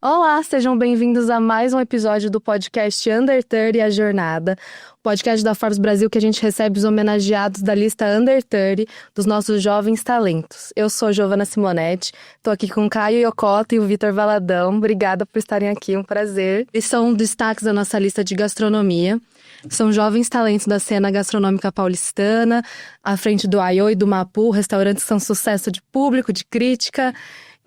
Olá, sejam bem-vindos a mais um episódio do podcast Under 30 A Jornada, o podcast da Forbes Brasil que a gente recebe os homenageados da lista Under 30 dos nossos jovens talentos. Eu sou Giovana Simonetti, estou aqui com o Caio Yokota e o Vitor Valadão. Obrigada por estarem aqui, um prazer. Eles são destaques da nossa lista de gastronomia. São jovens talentos da cena gastronômica paulistana, à frente do Aiô e do Mapu, restaurantes que são sucesso de público, de crítica,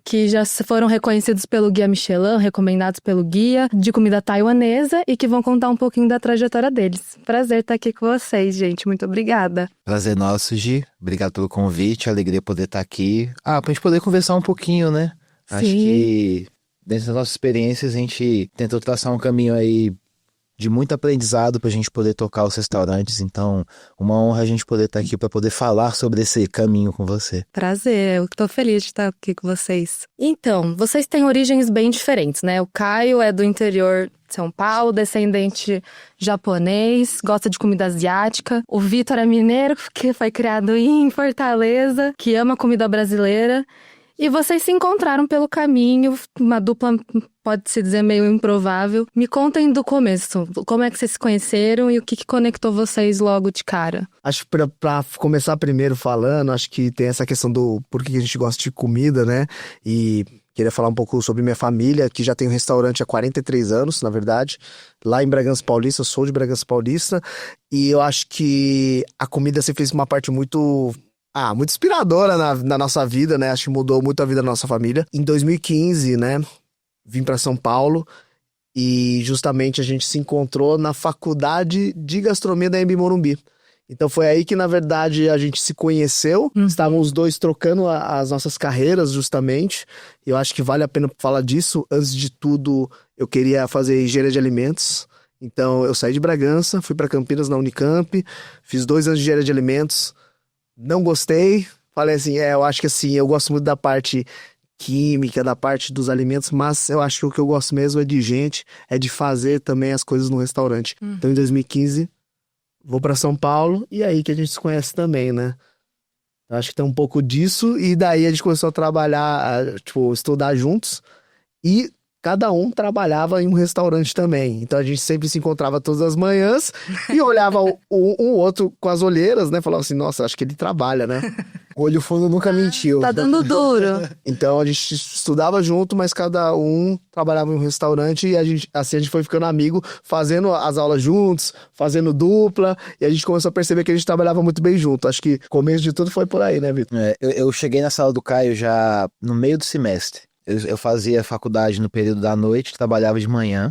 que já foram reconhecidos pelo Guia Michelin, recomendados pelo Guia, de comida taiwanesa e que vão contar um pouquinho da trajetória deles. Prazer estar aqui com vocês, gente. Muito obrigada. Prazer nosso, Gi. Obrigado pelo convite, alegria poder estar aqui. Pra gente poder conversar um pouquinho, né? Sim. Acho que dentro das nossas experiências a gente tentou traçar um caminho aí de muito aprendizado para a gente poder tocar os restaurantes, então uma honra a gente poder estar aqui para poder falar sobre esse caminho com você. Prazer, eu tô feliz de estar aqui com vocês. Então, vocês têm origens bem diferentes, né? O Caio é do interior de São Paulo, descendente japonês, gosta de comida asiática. O Vitor é mineiro, que foi criado em Fortaleza, que ama comida brasileira. E vocês se encontraram pelo caminho, uma dupla, pode-se dizer, meio improvável. Me contem do começo, como é que vocês se conheceram e o que conectou vocês logo de cara? Acho que pra começar primeiro falando, acho que tem essa questão do porquê que a gente gosta de comida, né? E queria falar um pouco sobre minha família, que já tem um restaurante há 43 anos, na verdade, lá em Bragança Paulista. Eu sou de Bragança Paulista, e eu acho que a comida sempre fez uma parte muito inspiradora na nossa vida, né? Acho que mudou muito a vida da nossa família. Em 2015, né? Vim para São Paulo e justamente a gente se encontrou na faculdade de gastronomia da Anhembi Morumbi. Então foi aí que, na verdade, a gente se conheceu. Estavam os dois trocando as nossas carreiras, justamente. Eu acho que vale a pena falar disso. Antes de tudo, eu queria fazer engenharia de alimentos. Então eu saí de Bragança, fui para Campinas na Unicamp, fiz 2 anos de engenharia de alimentos. Não gostei, falei assim, eu acho que assim, eu gosto muito da parte química, da parte dos alimentos, mas eu acho que o que eu gosto mesmo é de gente, é de fazer também as coisas no restaurante. Então em 2015, vou pra São Paulo e aí que a gente se conhece também, né? Eu acho que tem um pouco disso e daí a gente começou a trabalhar, estudar juntos e cada um trabalhava em um restaurante também. Então a gente sempre se encontrava todas as manhãs e olhava um outro com as olheiras, né? Falava assim, nossa, acho que ele trabalha, né? O olho fundo nunca mentiu. Tá dando duro. Então a gente estudava junto, mas cada um trabalhava em um restaurante e a gente foi ficando amigo, fazendo as aulas juntos, fazendo dupla, e a gente começou a perceber que a gente trabalhava muito bem junto. Acho que o começo de tudo foi por aí, né, Vitor? Eu cheguei na sala do Caio já no meio do semestre. Eu fazia faculdade no período da noite, trabalhava de manhã,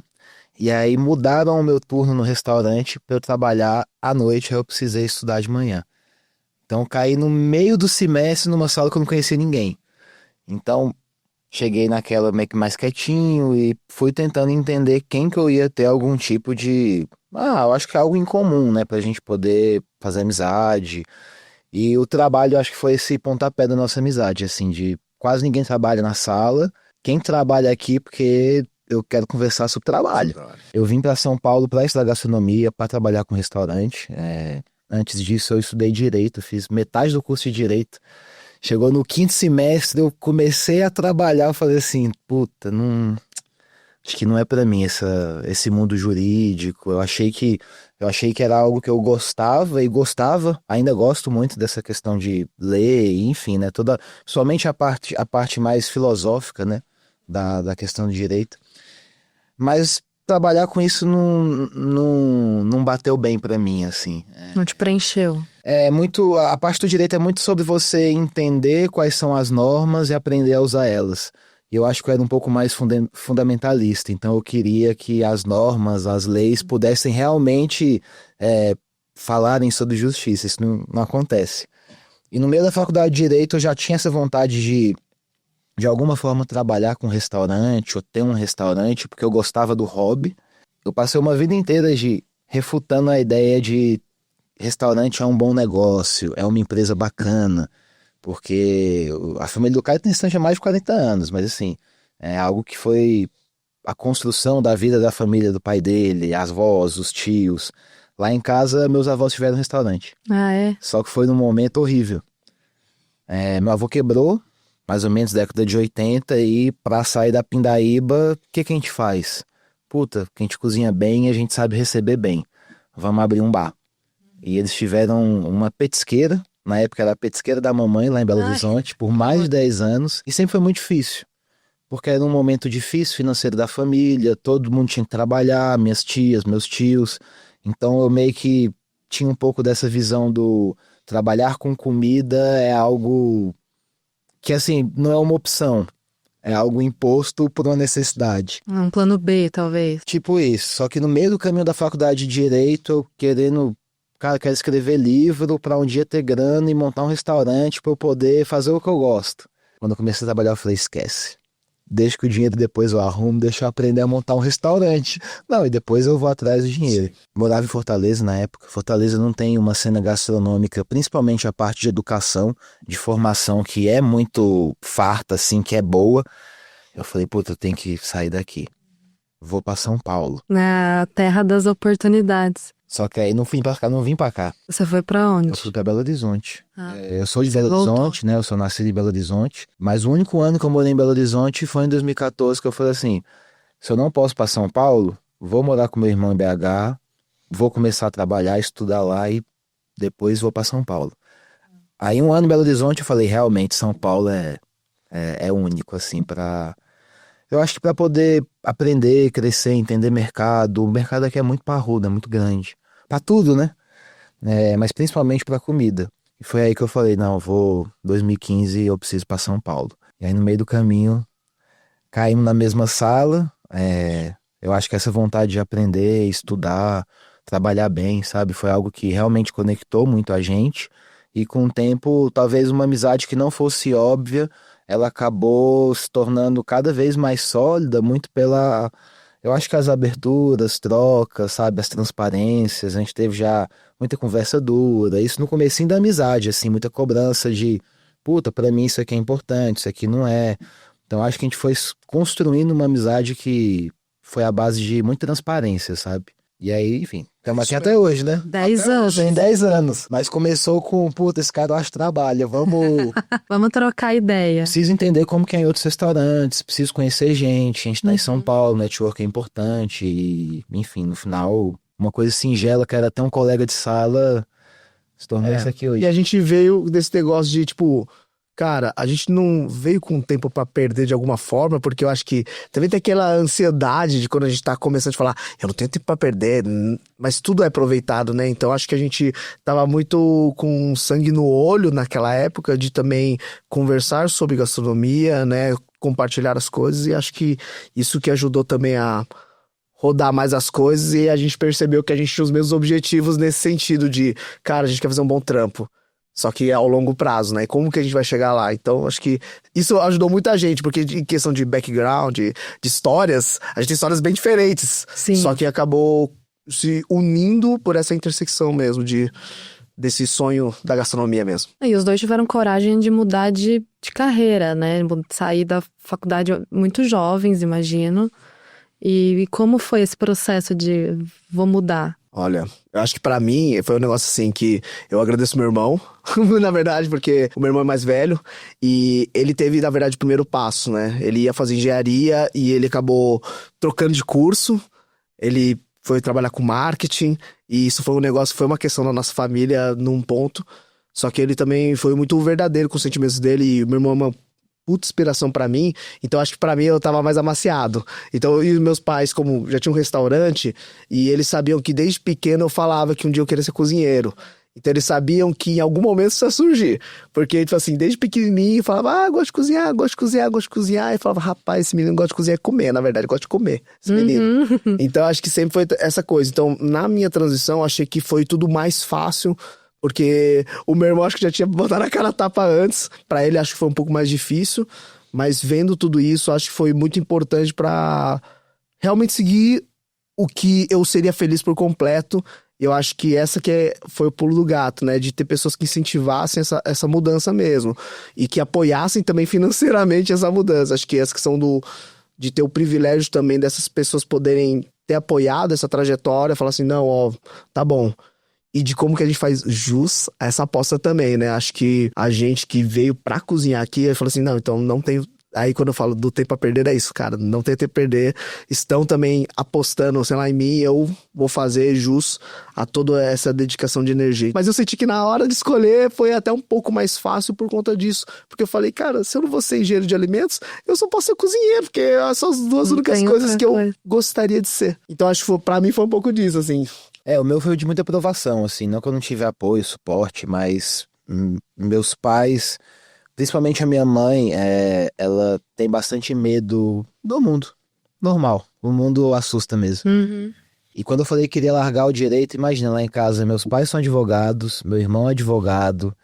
e aí mudaram o meu turno no restaurante para eu trabalhar à noite, aí eu precisei estudar de manhã. Então caí no meio do semestre numa sala que eu não conhecia ninguém. Então cheguei naquela meio que mais quietinho e fui tentando entender quem que eu ia ter algum tipo de... eu acho que é algo em comum, né, pra gente poder fazer amizade. E o trabalho, acho que foi esse pontapé da nossa amizade, assim, de... Quase ninguém trabalha na sala. Quem trabalha aqui porque eu quero conversar sobre trabalho. Eu vim para São Paulo para estudar gastronomia, para trabalhar com restaurante. Antes disso eu estudei Direito, fiz metade do curso de Direito. Chegou no 5º semestre, eu comecei a trabalhar, eu falei assim, puta, acho que não é para mim esse mundo jurídico. Eu achei que era algo que eu gostava e gostava, ainda gosto muito dessa questão de ler, enfim, né, somente a parte mais filosófica, né, da questão de direito. Mas trabalhar com isso não bateu bem pra mim, assim. Não te preencheu? A parte do direito é muito sobre você entender quais são as normas e aprender a usar elas. E eu acho que eu era um pouco mais fundamentalista, então eu queria que as normas, as leis pudessem realmente falarem sobre justiça. Isso não acontece. E no meio da faculdade de Direito eu já tinha essa vontade de alguma forma trabalhar com restaurante ou ter um restaurante, porque eu gostava do hobby. Eu passei uma vida inteira refutando a ideia de restaurante é um bom negócio, é uma empresa bacana. Porque a família do Caio tem distante há mais de 40 anos, mas assim, é algo que foi a construção da vida da família do pai dele, as avós, os tios. Lá em casa, meus avós tiveram um restaurante. Ah, é? Só que foi num momento horrível. Meu avô quebrou, mais ou menos década de 80, e pra sair da pindaíba, o que a gente faz? Puta, que a gente cozinha bem e a gente sabe receber bem. Vamos abrir um bar. E eles tiveram uma petisqueira, na época era a petisqueira da mamãe lá em Belo Horizonte, por mais de 10 anos, e sempre foi muito difícil. Porque era um momento difícil financeiro da família, todo mundo tinha que trabalhar, minhas tias, meus tios. Então eu meio que tinha um pouco dessa visão do trabalhar com comida é algo que, assim, não é uma opção. É algo imposto por uma necessidade. Um plano B, talvez. Tipo isso. Só que no meio do caminho da faculdade de Direito, eu querendo... Cara, quero escrever livro para um dia ter grana e montar um restaurante para eu poder fazer o que eu gosto. Quando eu comecei a trabalhar, eu falei, esquece. Deixa que o dinheiro depois eu arrumo, deixa eu aprender a montar um restaurante. Não, e depois eu vou atrás do dinheiro. Morava em Fortaleza na época. Fortaleza não tem uma cena gastronômica, principalmente a parte de educação, de formação, que é muito farta, assim, que é boa. Eu falei, puta, eu tenho que sair daqui. Vou pra São Paulo. Na terra das oportunidades. Só que aí não vim pra cá. Você foi pra onde? Eu fui pra Belo Horizonte. Ah. Eu sou de Belo Horizonte, né? Eu sou nascido em Belo Horizonte. Mas o único ano que eu morei em Belo Horizonte foi em 2014, que eu falei assim, se eu não posso pra São Paulo, vou morar com meu irmão em BH, vou começar a trabalhar, estudar lá e depois vou pra São Paulo. Aí um ano em Belo Horizonte eu falei, realmente, São Paulo é único, assim, pra... Eu acho que para poder aprender, crescer, entender mercado, o mercado aqui é muito parrudo, é muito grande. Para tudo, né? Mas principalmente para comida. E foi aí que eu falei, não, 2015 eu preciso para São Paulo. E aí no meio do caminho, caímos na mesma sala. Eu acho que essa vontade de aprender, estudar, trabalhar bem, sabe? Foi algo que realmente conectou muito a gente. E com o tempo, talvez uma amizade que não fosse óbvia, ela acabou se tornando cada vez mais sólida, muito pela... Eu acho que as aberturas, trocas, sabe, as transparências, a gente teve já muita conversa dura, isso no comecinho da amizade, assim, muita cobrança de, puta, pra mim isso aqui é importante, isso aqui não é. Então acho que a gente foi construindo uma amizade que foi à base de muita transparência, sabe? E aí, enfim, estamos aqui até hoje, né? 10 anos. Tem 10 anos. Mas começou com, puta, esse cara eu acho que trabalha, vamos... Vamos trocar ideia. Preciso entender como que é em outros restaurantes, preciso conhecer gente, a gente tá em São Paulo, network é importante, e, enfim, no final, uma coisa singela que era até um colega de sala, se tornou isso aqui hoje. E a gente veio desse negócio de, tipo... Cara, a gente não veio com tempo pra perder de alguma forma, porque eu acho que também tem aquela ansiedade de quando a gente tá começando a falar, eu não tenho tempo pra perder, mas tudo é aproveitado, né? Então acho que a gente tava muito com sangue no olho naquela época de também conversar sobre gastronomia, né? Compartilhar as coisas, e acho que isso que ajudou também a rodar mais as coisas, e a gente percebeu que a gente tinha os mesmos objetivos nesse sentido de, cara, a gente quer fazer um bom trampo. Só que é ao longo prazo, né? E como que a gente vai chegar lá? Então, acho que isso ajudou muita gente, porque em questão de background, de histórias, a gente tem histórias bem diferentes. Sim. Só que acabou se unindo por essa intersecção mesmo, desse sonho da gastronomia mesmo. E os dois tiveram coragem de mudar de carreira, né? Sair da faculdade muito jovens, imagino. E como foi esse processo de vou mudar? Olha, eu acho que pra mim foi um negócio assim que eu agradeço meu irmão, na verdade, porque o meu irmão é mais velho e ele teve, na verdade, o primeiro passo, né? Ele ia fazer engenharia e ele acabou trocando de curso, ele foi trabalhar com marketing e isso foi um negócio, foi uma questão da nossa família num ponto, só que ele também foi muito verdadeiro com os sentimentos dele e o meu irmão é uma puta inspiração pra mim, então acho que pra mim eu tava mais amaciado. Então, e os meus pais, como já tinham um restaurante, e eles sabiam que desde pequeno eu falava que um dia eu queria ser cozinheiro. Então eles sabiam que em algum momento isso ia surgir. Porque, tipo assim, desde pequenininho eu falava, gosto de cozinhar, gosto de cozinhar, gosto de cozinhar. E falava, rapaz, esse menino gosta de cozinhar e comer, na verdade, gosta de comer, esse menino. Então acho que sempre foi essa coisa. Então, na minha transição, achei que foi tudo mais fácil. Porque o meu irmão acho que já tinha botado a cara a tapa antes. Pra ele acho que foi um pouco mais difícil. Mas vendo tudo isso, acho que foi muito importante pra realmente seguir o que eu seria feliz por completo. E eu acho que essa foi o pulo do gato, né? De ter pessoas que incentivassem essa mudança mesmo. E que apoiassem também financeiramente essa mudança. Acho que essa questão de ter o privilégio também dessas pessoas poderem ter apoiado essa trajetória. Falar assim, não, ó, tá bom. e de como que a gente faz jus a essa aposta também, né? Acho que a gente que veio pra cozinhar aqui, falou assim, não, então não tem... Aí quando eu falo do tempo a perder, é isso, cara, não tem tempo a perder. Estão também apostando, sei lá, em mim, eu vou fazer jus a toda essa dedicação de energia. Mas eu senti que na hora de escolher foi até um pouco mais fácil por conta disso. Porque eu falei, cara, se eu não vou ser engenheiro de alimentos, eu só posso ser cozinheiro, porque são as duas únicas coisas que eu gostaria de ser. Então acho que pra mim foi um pouco disso, assim. O meu foi de muita aprovação, assim, não que eu não tive apoio, suporte, mas meus pais, principalmente a minha mãe, ela tem bastante medo do mundo, normal, o mundo assusta mesmo. Uhum. E quando eu falei que queria largar o direito, imagina, lá em casa, meus pais são advogados, meu irmão é advogado,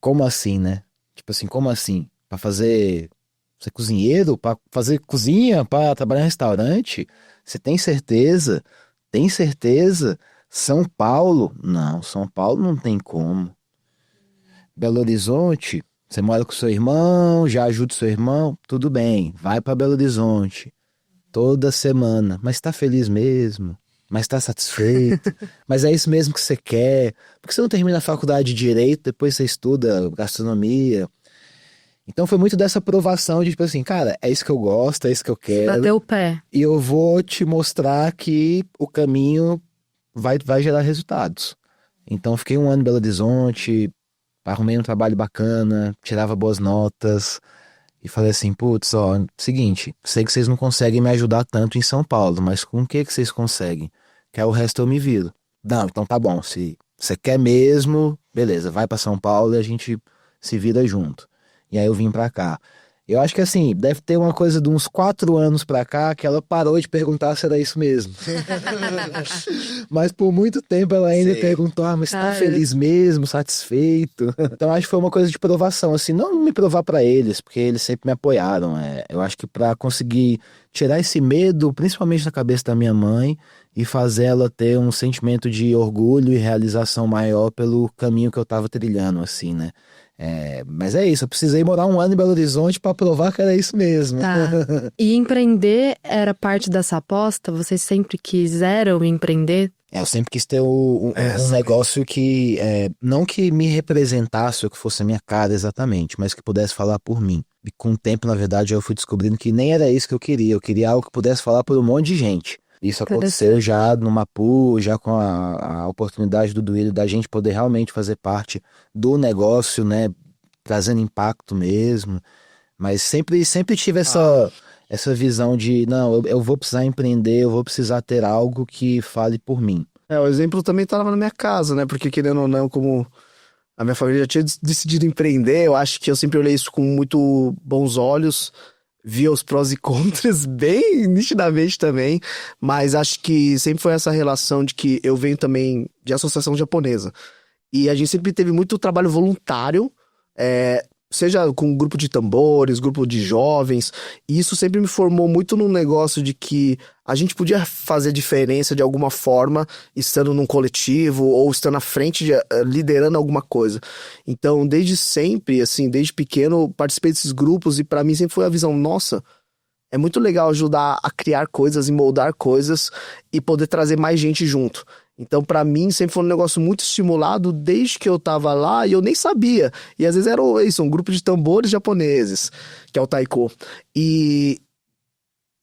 como assim, né? Tipo assim, como assim? Pra fazer, ser cozinheiro? Pra fazer cozinha? Pra trabalhar em restaurante? Você tem certeza? Tem certeza? São Paulo? Não, São Paulo não tem como. Belo Horizonte? Você mora com seu irmão, já ajuda seu irmão? Tudo bem, vai pra Belo Horizonte. Toda semana. Mas tá feliz mesmo? Mas tá satisfeito? Mas é isso mesmo que você quer? Por que você não termina a faculdade de Direito, depois você estuda gastronomia? Então foi muito dessa aprovação de tipo assim, cara, é isso que eu gosto, é isso que eu quero. Bateu o pé. E eu vou te mostrar que o caminho vai gerar resultados. Então fiquei um ano em Belo Horizonte, arrumei um trabalho bacana, tirava boas notas e falei assim, putz, ó, seguinte, sei que vocês não conseguem me ajudar tanto em São Paulo, mas com o que vocês conseguem? Que o resto eu me viro. Não, então tá bom, se você quer mesmo, beleza, vai pra São Paulo e a gente se vira junto. E aí eu vim pra cá. Eu acho que assim, deve ter uma coisa de uns 4 anos pra cá que ela parou de perguntar se era isso mesmo. Mas por muito tempo ela ainda perguntou, mas tá feliz mesmo, satisfeito? Então acho que foi uma coisa de provação, assim, não me provar pra eles, porque eles sempre me apoiaram. Eu acho que pra conseguir tirar esse medo, principalmente na cabeça da minha mãe, e fazer ela ter um sentimento de orgulho e realização maior pelo caminho que eu tava trilhando, assim, né? Mas é isso, eu precisei morar um ano em Belo Horizonte pra provar que era isso mesmo. Tá. E empreender era parte dessa aposta? Vocês sempre quiseram empreender? Eu sempre quis ter um negócio que, não que me representasse ou que fosse a minha cara exatamente, mas que pudesse falar por mim. E com o tempo, na verdade, eu fui descobrindo que nem era isso que eu queria algo que pudesse falar por um monte de gente. Isso aconteceu já no Mapu, já com a oportunidade do Duílio da gente poder realmente fazer parte do negócio, né? Trazendo impacto mesmo. Mas sempre tive essa visão de, não, eu vou precisar empreender, eu vou precisar ter algo que fale por mim. O exemplo também estava na minha casa, né? Porque querendo ou não, como a minha família já tinha decidido empreender, eu acho que eu sempre olhei isso com muito bons olhos. Via os prós e contras bem nitidamente também, mas acho que sempre foi essa relação de que eu venho também de associação japonesa. E a gente sempre teve muito trabalho voluntário, seja com um grupo de tambores, grupo de jovens, e isso sempre me formou muito num negócio de que a gente podia fazer diferença de alguma forma, estando num coletivo ou estando à frente, liderando alguma coisa. Então, desde sempre, assim, desde pequeno, participei desses grupos e pra mim sempre foi a visão, nossa, é muito legal ajudar a criar coisas e moldar coisas e poder trazer mais gente junto. Então, pra mim, sempre foi um negócio muito estimulado desde que eu tava lá e eu nem sabia. E às vezes era um grupo de tambores japoneses, que é o taiko. E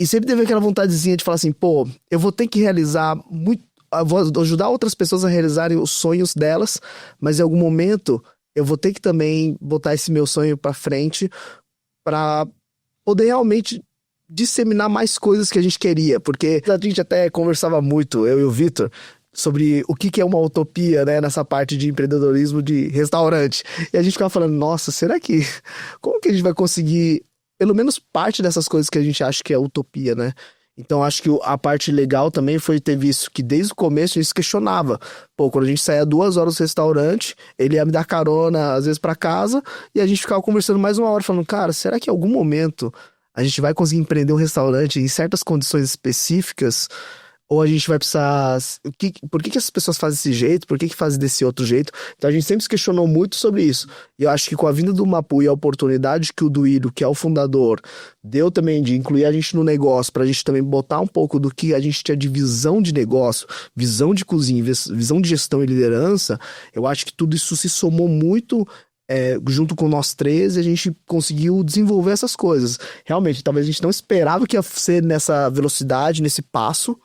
sempre teve aquela vontadezinha de falar assim, pô, eu vou ter que realizar muito, eu vou ajudar outras pessoas a realizarem os sonhos delas, mas em algum momento eu vou ter que também botar esse meu sonho pra frente pra poder realmente disseminar mais coisas que a gente queria. Porque a gente até conversava muito, eu e o Vitor, sobre o que é uma utopia, né, nessa parte de empreendedorismo de restaurante. E a gente ficava falando, nossa, como que a gente vai conseguir pelo menos parte dessas coisas que a gente acha que é utopia, né? Então acho que a parte legal também foi ter visto que desde o começo a gente se questionava. Pô, quando a gente saía 2 horas do restaurante, ele ia me dar carona às vezes pra casa e a gente ficava conversando mais 1 hora falando, cara, será que em algum momento a gente vai conseguir empreender um restaurante em certas condições específicas? Ou a gente vai precisar... Por que essas pessoas fazem desse jeito? Por que fazem desse outro jeito? Então a gente sempre se questionou muito sobre isso. E eu acho que com a vinda do Mapu e a oportunidade que o Duílio, que é o fundador, deu também de incluir a gente no negócio, pra gente também botar um pouco do que a gente tinha de visão de negócio, visão de cozinha, visão de gestão e liderança, eu acho que tudo isso se somou muito... junto com nós três, a gente conseguiu desenvolver essas coisas. Realmente, talvez a gente não esperava que ia ser nessa velocidade, nesse passo,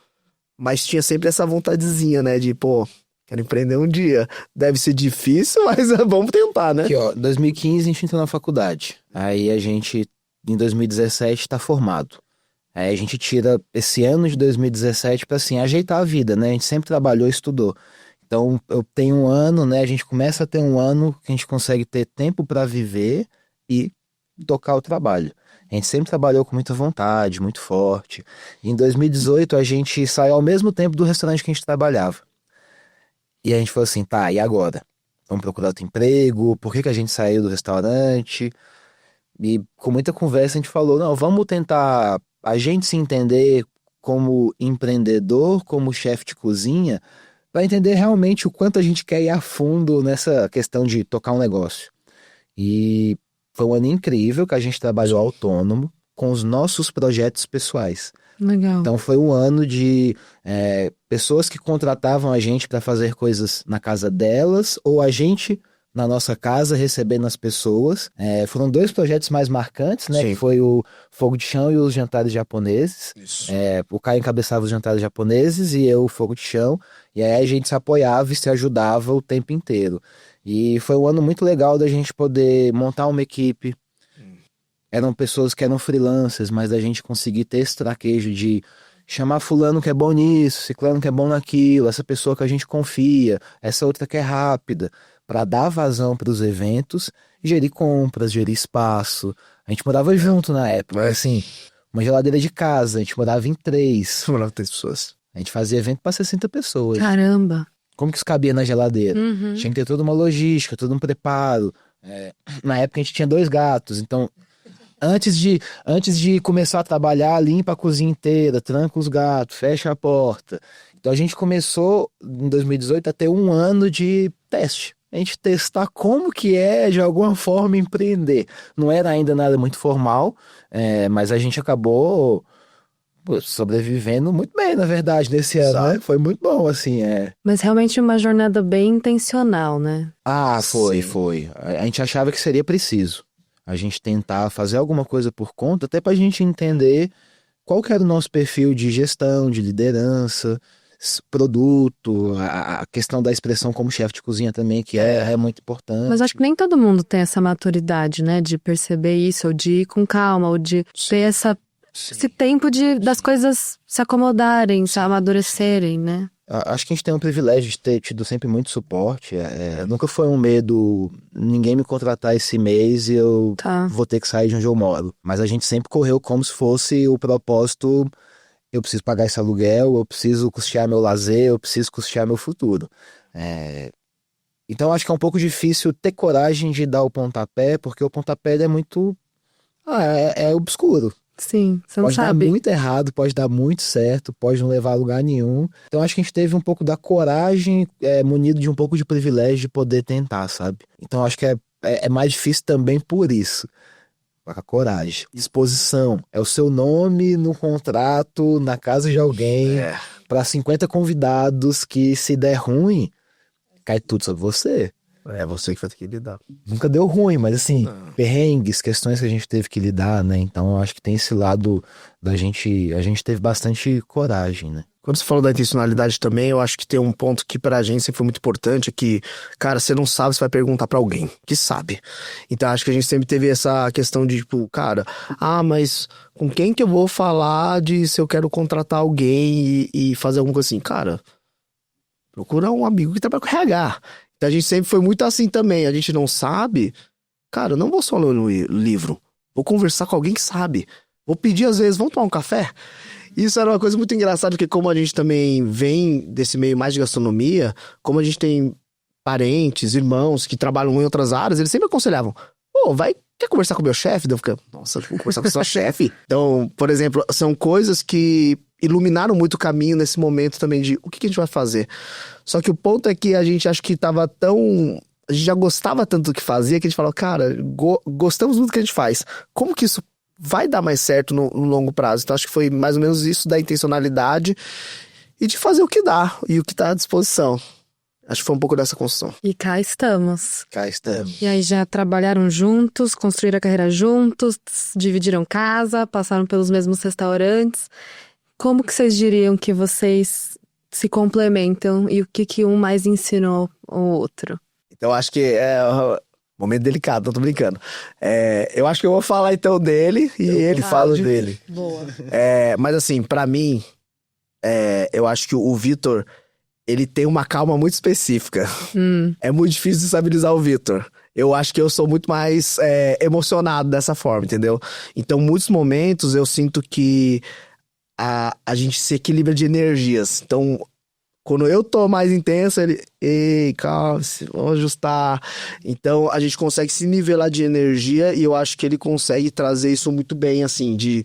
mas tinha sempre essa vontadezinha, né? De, pô, quero empreender um dia. Deve ser difícil, mas vamos tentar, né? Aqui, ó, 2015 a gente entrou na faculdade. Aí a gente, em 2017, tá formado. Aí a gente tira esse ano de 2017 pra, assim, ajeitar a vida, né? A gente sempre trabalhou e estudou. Então, eu tenho um ano, né? A gente começa a ter um ano que a gente consegue ter tempo para viver e tocar o trabalho. A gente sempre trabalhou com muita vontade, muito forte. E em 2018, a gente saiu ao mesmo tempo do restaurante que a gente trabalhava. E a gente falou assim, tá, e agora? Vamos procurar outro emprego? Por que a gente saiu do restaurante? E com muita conversa a gente falou, não, vamos tentar a gente se entender como empreendedor, como chefe de cozinha, para entender realmente o quanto a gente quer ir a fundo nessa questão de tocar um negócio. E foi um ano incrível que a gente trabalhou autônomo com os nossos projetos pessoais. Legal. Então foi um ano de pessoas que contratavam a gente para fazer coisas na casa delas, ou a gente na nossa casa recebendo as pessoas. Foram 2 projetos mais marcantes, né? Sim. Que foi o Fogo de Chão e os Jantares Japoneses. Isso. O Caio encabeçava os Jantares Japoneses e eu o Fogo de Chão. E aí a gente se apoiava e se ajudava o tempo inteiro. E foi um ano muito legal da gente poder montar uma equipe. Eram pessoas que eram freelancers, mas da gente conseguir ter esse traquejo de chamar fulano que é bom nisso, ciclano que é bom naquilo, essa pessoa que a gente confia, essa outra que é rápida, para dar vazão para os eventos, gerir compras, gerir espaço. A gente morava junto na época, assim, uma geladeira de casa, a gente morava em 3. Morava 3 pessoas. A gente fazia evento para 60 pessoas. Caramba. Como que isso cabia na geladeira? Uhum. Tinha que ter toda uma logística, todo um preparo. Na época a gente tinha 2 gatos, então antes de começar a trabalhar, limpa a cozinha inteira, tranca os gatos, fecha a porta. Então a gente começou em 2018 a ter um ano de teste. A gente testar como que é de alguma forma empreender. Não era ainda nada muito formal, mas a gente acabou sobrevivendo muito bem, na verdade, nesse ano, né? Foi muito bom, assim, Mas realmente uma jornada bem intencional, né? Ah, Sim. foi. A gente achava que seria preciso a gente tentar fazer alguma coisa por conta, até pra gente entender qual que era o nosso perfil de gestão, de liderança, produto, a questão da expressão como chefe de cozinha também, que é muito importante. Mas acho que nem todo mundo tem essa maturidade, né? De perceber isso, ou de ir com calma, ou de ter esse tempo das coisas se acomodarem, se amadurecerem, né? Acho que a gente tem um privilégio de ter tido sempre muito suporte. Nunca foi um medo ninguém me contratar esse mês e eu vou ter que sair de onde eu moro. Mas a gente sempre correu como se fosse o propósito: eu preciso pagar esse aluguel, eu preciso custear meu lazer, eu preciso custear meu futuro. Então acho que é um pouco difícil ter coragem de dar o pontapé, porque o pontapé ele é muito... é obscuro. Sim, você não Pode dar sabe. muito errado, pode dar muito certo, pode não levar a lugar nenhum. Então acho que a gente teve um pouco da coragem, munido de um pouco de privilégio de poder tentar, sabe? Então acho que é mais difícil também por isso. A coragem. Exposição. É o seu nome no contrato, na casa de alguém, para 50 convidados, que se der ruim, cai tudo sobre você. É você que vai ter que lidar. Nunca deu ruim, mas assim, perrengues, questões que a gente teve que lidar, né? Então eu acho que tem esse lado da gente... A gente teve bastante coragem, né? Quando você falou da intencionalidade também, eu acho que tem um ponto que pra gente sempre foi muito importante, é que, cara, você não sabe, você vai perguntar pra alguém que sabe. Então acho que a gente sempre teve essa questão de, tipo, cara, mas com quem que eu vou falar de se eu quero contratar alguém e fazer alguma coisa assim? Cara, procura um amigo que trabalha com RH. Então a gente sempre foi muito assim também. A gente não sabe, cara, eu não vou só ler no livro. Vou conversar com alguém que sabe. Vou pedir às vezes, vamos tomar um café? Isso era uma coisa muito engraçada, porque como a gente também vem desse meio mais de gastronomia, como a gente tem parentes, irmãos que trabalham em outras áreas, eles sempre aconselhavam, quer conversar com o meu chefe? Daí eu ficava, nossa, vou conversar com a sua chefe. Então, por exemplo, são coisas que iluminaram muito o caminho nesse momento também de o que a gente vai fazer. Só que o ponto é que a gente acho que tava tão... A gente já gostava tanto do que fazia que a gente falou, cara, gostamos muito do que a gente faz. Como que isso vai dar mais certo no longo prazo? Então acho que foi mais ou menos isso da intencionalidade e de fazer o que dá e o que tá à disposição. Acho que foi um pouco dessa construção. E cá estamos. Cá estamos. E aí já trabalharam juntos, construíram a carreira juntos, dividiram casa, passaram pelos mesmos restaurantes. Como que vocês diriam que vocês se complementam e o que um mais ensinou o outro? Então acho que é um momento delicado, não tô brincando. Eu acho que eu vou falar então dele e ele fala dele. Boa. Mas assim, pra mim, eu acho que o Vitor, ele tem uma calma muito específica. É muito difícil estabilizar o Vitor. Eu acho que eu sou muito mais emocionado dessa forma, entendeu? Então, muitos momentos eu sinto que a gente se equilibra de energias. Então, quando eu tô mais intenso, ele... Ei, calma, vamos ajustar. Então, a gente consegue se nivelar de energia e eu acho que ele consegue trazer isso muito bem, assim, de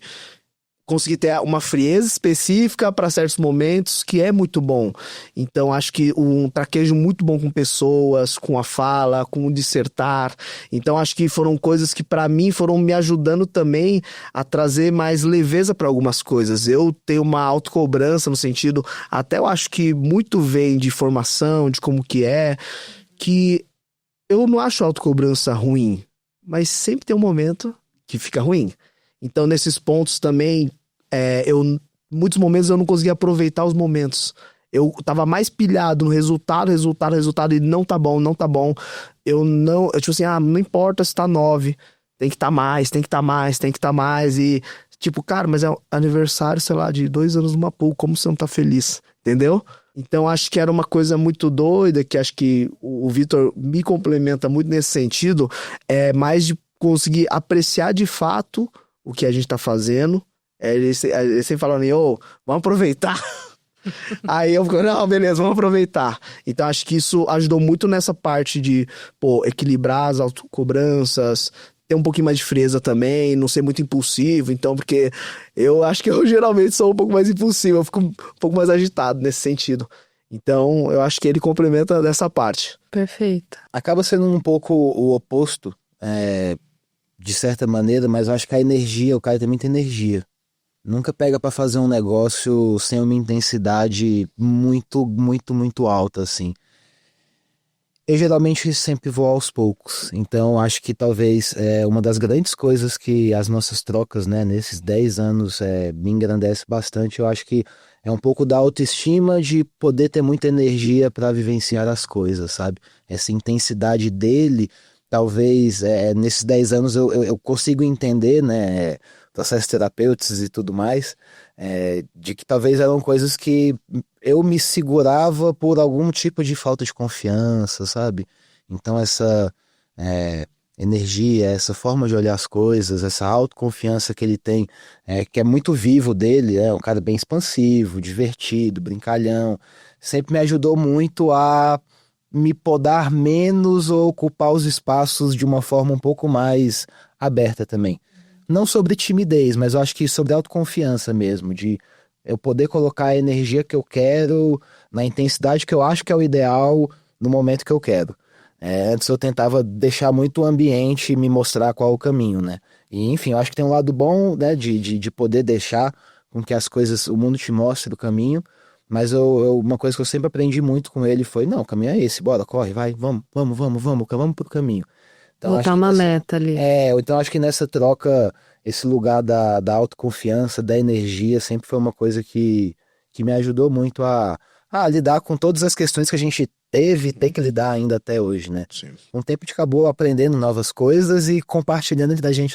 conseguir ter uma frieza específica para certos momentos, que é muito bom. Então, acho que um traquejo muito bom com pessoas, com a fala, com o dissertar. Então, acho que foram coisas que, para mim, foram me ajudando também a trazer mais leveza para algumas coisas. Eu tenho uma autocobrança no sentido, até eu acho que muito vem de formação, de como que eu não acho a autocobrança ruim, mas sempre tem um momento que fica ruim. Então, nesses pontos também, muitos momentos eu não conseguia aproveitar os momentos. Eu tava mais pilhado no resultado, e não tá bom. Tipo assim, não importa se tá 9, tem que tá mais. E, tipo, cara, mas é aniversário, sei lá, de 2 anos numa pool, como você não tá feliz? Entendeu? Então, acho que era uma coisa muito doida, que acho que o Vitor me complementa muito nesse sentido, mais de conseguir apreciar de fato o que a gente tá fazendo. Ele sempre falando, vamos aproveitar. Aí eu fico, não, beleza, vamos aproveitar. Então acho que isso ajudou muito nessa parte de, equilibrar as autocobranças, ter um pouquinho mais de frieza também, não ser muito impulsivo. Então, porque eu acho que eu geralmente sou um pouco mais impulsivo, eu fico um pouco mais agitado nesse sentido. Então, eu acho que ele complementa dessa parte. Perfeito. Acaba sendo um pouco o oposto, de certa maneira, mas eu acho que o cara também tem energia. Nunca pega pra fazer um negócio sem uma intensidade muito, muito, muito alta, assim. Eu geralmente sempre vou aos poucos, então acho que talvez uma das grandes coisas que as nossas trocas, né, nesses 10 anos me engrandece bastante. Eu acho que é um pouco da autoestima de poder ter muita energia para vivenciar as coisas, sabe? Essa intensidade dele, talvez nesses 10 anos eu consigo entender, né, processos terapêuticos e tudo mais, de que talvez eram coisas que eu me segurava por algum tipo de falta de confiança, sabe? Então essa energia, essa forma de olhar as coisas, essa autoconfiança que ele tem, que é muito vivo dele, é um cara bem expansivo, divertido, brincalhão, sempre me ajudou muito a me podar menos ou ocupar os espaços de uma forma um pouco mais aberta também. Não sobre timidez, mas eu acho que sobre autoconfiança mesmo, de eu poder colocar a energia que eu quero, na intensidade que eu acho que é o ideal, no momento que eu quero. Antes eu tentava deixar muito o ambiente e me mostrar qual é o caminho, né? E enfim, eu acho que tem um lado bom, né, de poder deixar com que as coisas, o mundo te mostre o caminho, mas uma coisa que eu sempre aprendi muito com ele foi, não, o caminho é esse, bora, corre, vai, vamos pro caminho. Então, Botar uma meta ali. Então acho que nessa troca, esse lugar da autoconfiança, da energia, sempre foi uma coisa que me ajudou muito a lidar com todas as questões que a gente tem que lidar ainda até hoje, né? Sim. Com o tempo a gente acabou aprendendo novas coisas e compartilhando entre a gente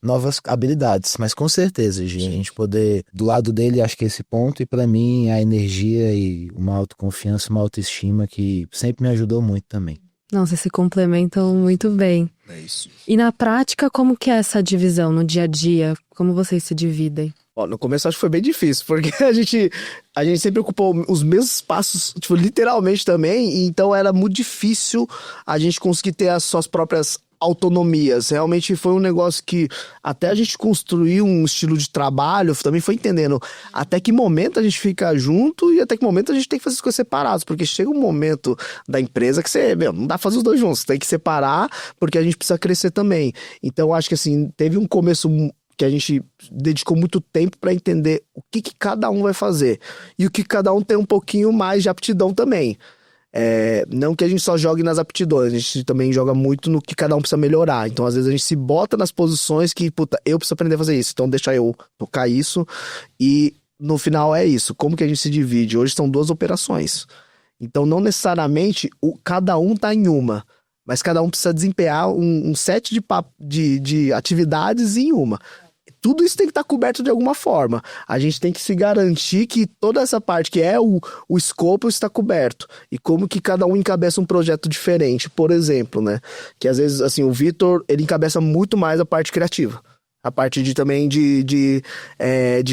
novas habilidades, mas com certeza, Gi, a gente poder, do lado dele, acho que esse ponto, e pra mim a energia e uma autoconfiança, uma autoestima que sempre me ajudou muito também. Não, vocês se complementam muito bem. É isso. E na prática, como que é essa divisão no dia a dia? Como vocês se dividem? No começo acho que foi bem difícil, porque a gente sempre ocupou os mesmos espaços, tipo, literalmente também, e então era muito difícil a gente conseguir ter as suas próprias autonomias. Realmente foi um negócio que até a gente construir um estilo de trabalho, também foi entendendo até que momento a gente fica junto e até que momento a gente tem que fazer as coisas separadas, porque chega um momento da empresa que não dá pra fazer os dois juntos, tem que separar porque a gente precisa crescer também. Então acho que assim, teve um começo que a gente dedicou muito tempo para entender o que cada um vai fazer e o que cada um tem um pouquinho mais de aptidão também. Não que a gente só jogue nas aptidões, a gente também joga muito no que cada um precisa melhorar. Então, às vezes, a gente se bota nas posições que, eu preciso aprender a fazer isso, então deixa eu tocar isso. E no final é isso. Como que a gente se divide? Hoje são 2 operações. Então, não necessariamente cada um tá em uma, mas cada um precisa desempenhar um set de atividades em uma. Tudo isso tem que estar coberto de alguma forma. A gente tem que se garantir que toda essa parte que é o escopo está coberto. E como que cada um encabeça um projeto diferente, por exemplo, né? Que às vezes, assim, o Vitor, ele encabeça muito mais a parte criativa. A parte também de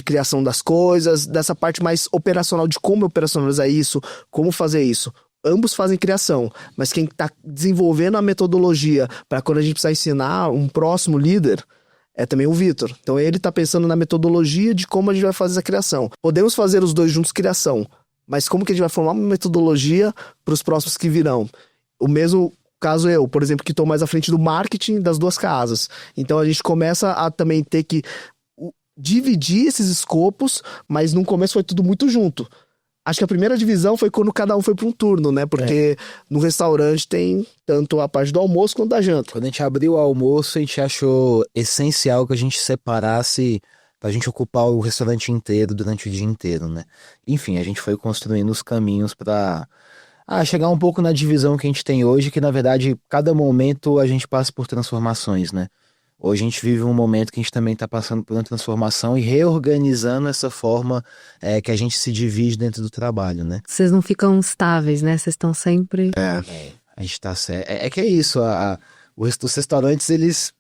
criação das coisas, dessa parte mais operacional, de como operacionalizar isso, como fazer isso. Ambos fazem criação, mas quem está desenvolvendo a metodologia para quando a gente precisar ensinar um próximo líder é também o Vitor. Então ele tá pensando na metodologia de como a gente vai fazer essa criação. Podemos fazer os dois juntos criação, mas como que a gente vai formar uma metodologia para os próximos que virão? O mesmo caso eu, por exemplo, que estou mais à frente do marketing das 2 casas. Então a gente começa a também ter que dividir esses escopos, mas no começo foi tudo muito junto. Acho que a primeira divisão foi quando cada um foi para um turno, né? Porque no restaurante tem tanto a parte do almoço quanto da janta. Quando a gente abriu o almoço, a gente achou essencial que a gente separasse pra gente ocupar o restaurante inteiro durante o dia inteiro, né? Enfim, a gente foi construindo os caminhos pra chegar um pouco na divisão que a gente tem hoje, que na verdade, cada momento a gente passa por transformações, né? Hoje a gente vive um momento que a gente também está passando por uma transformação e reorganizando essa forma que a gente se divide dentro do trabalho, né? Vocês não ficam estáveis, né? Vocês estão sempre... A gente tá certo. Que é isso, os restaurantes, eles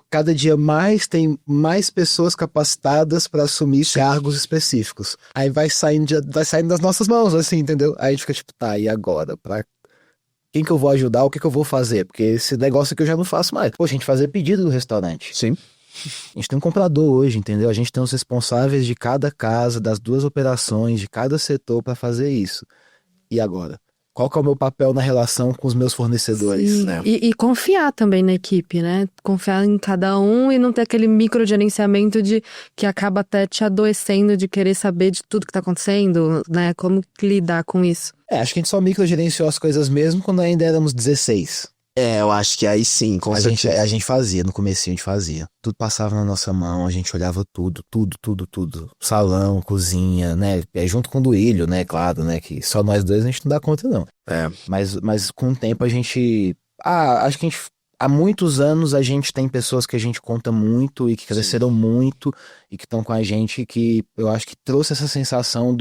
cada dia mais tem mais pessoas capacitadas para assumir cargos específicos. Aí vai saindo das nossas mãos, assim, entendeu? Aí a gente fica tipo, tá, e agora? Pra quem que eu vou ajudar? O que que eu vou fazer? Porque esse negócio aqui eu já não faço mais. Poxa, a gente fazer pedido do restaurante. Sim. A gente tem um comprador hoje, entendeu? A gente tem os responsáveis de cada casa, das 2 operações, de cada setor para fazer isso. E agora? Qual que é o meu papel na relação com os meus fornecedores? Sim. Né? E confiar também na equipe, né? Confiar em cada um e não ter aquele microgerenciamento que acaba até te adoecendo de querer saber de tudo que tá acontecendo, né? Como lidar com isso? Acho que a gente só microgerenciou as coisas mesmo quando ainda éramos 16. Eu acho que aí sim, com certeza. A gente fazia, no comecinho a gente fazia. Tudo passava na nossa mão, a gente olhava tudo. Salão, cozinha, né? Junto com o Duílio, né? Claro, né? Que só nós 2 a gente não dá conta, não. Mas com o tempo a gente... acho que há muitos anos a gente tem pessoas que a gente conta muito e que cresceram muito e que estão com a gente, que eu acho que trouxe essa sensação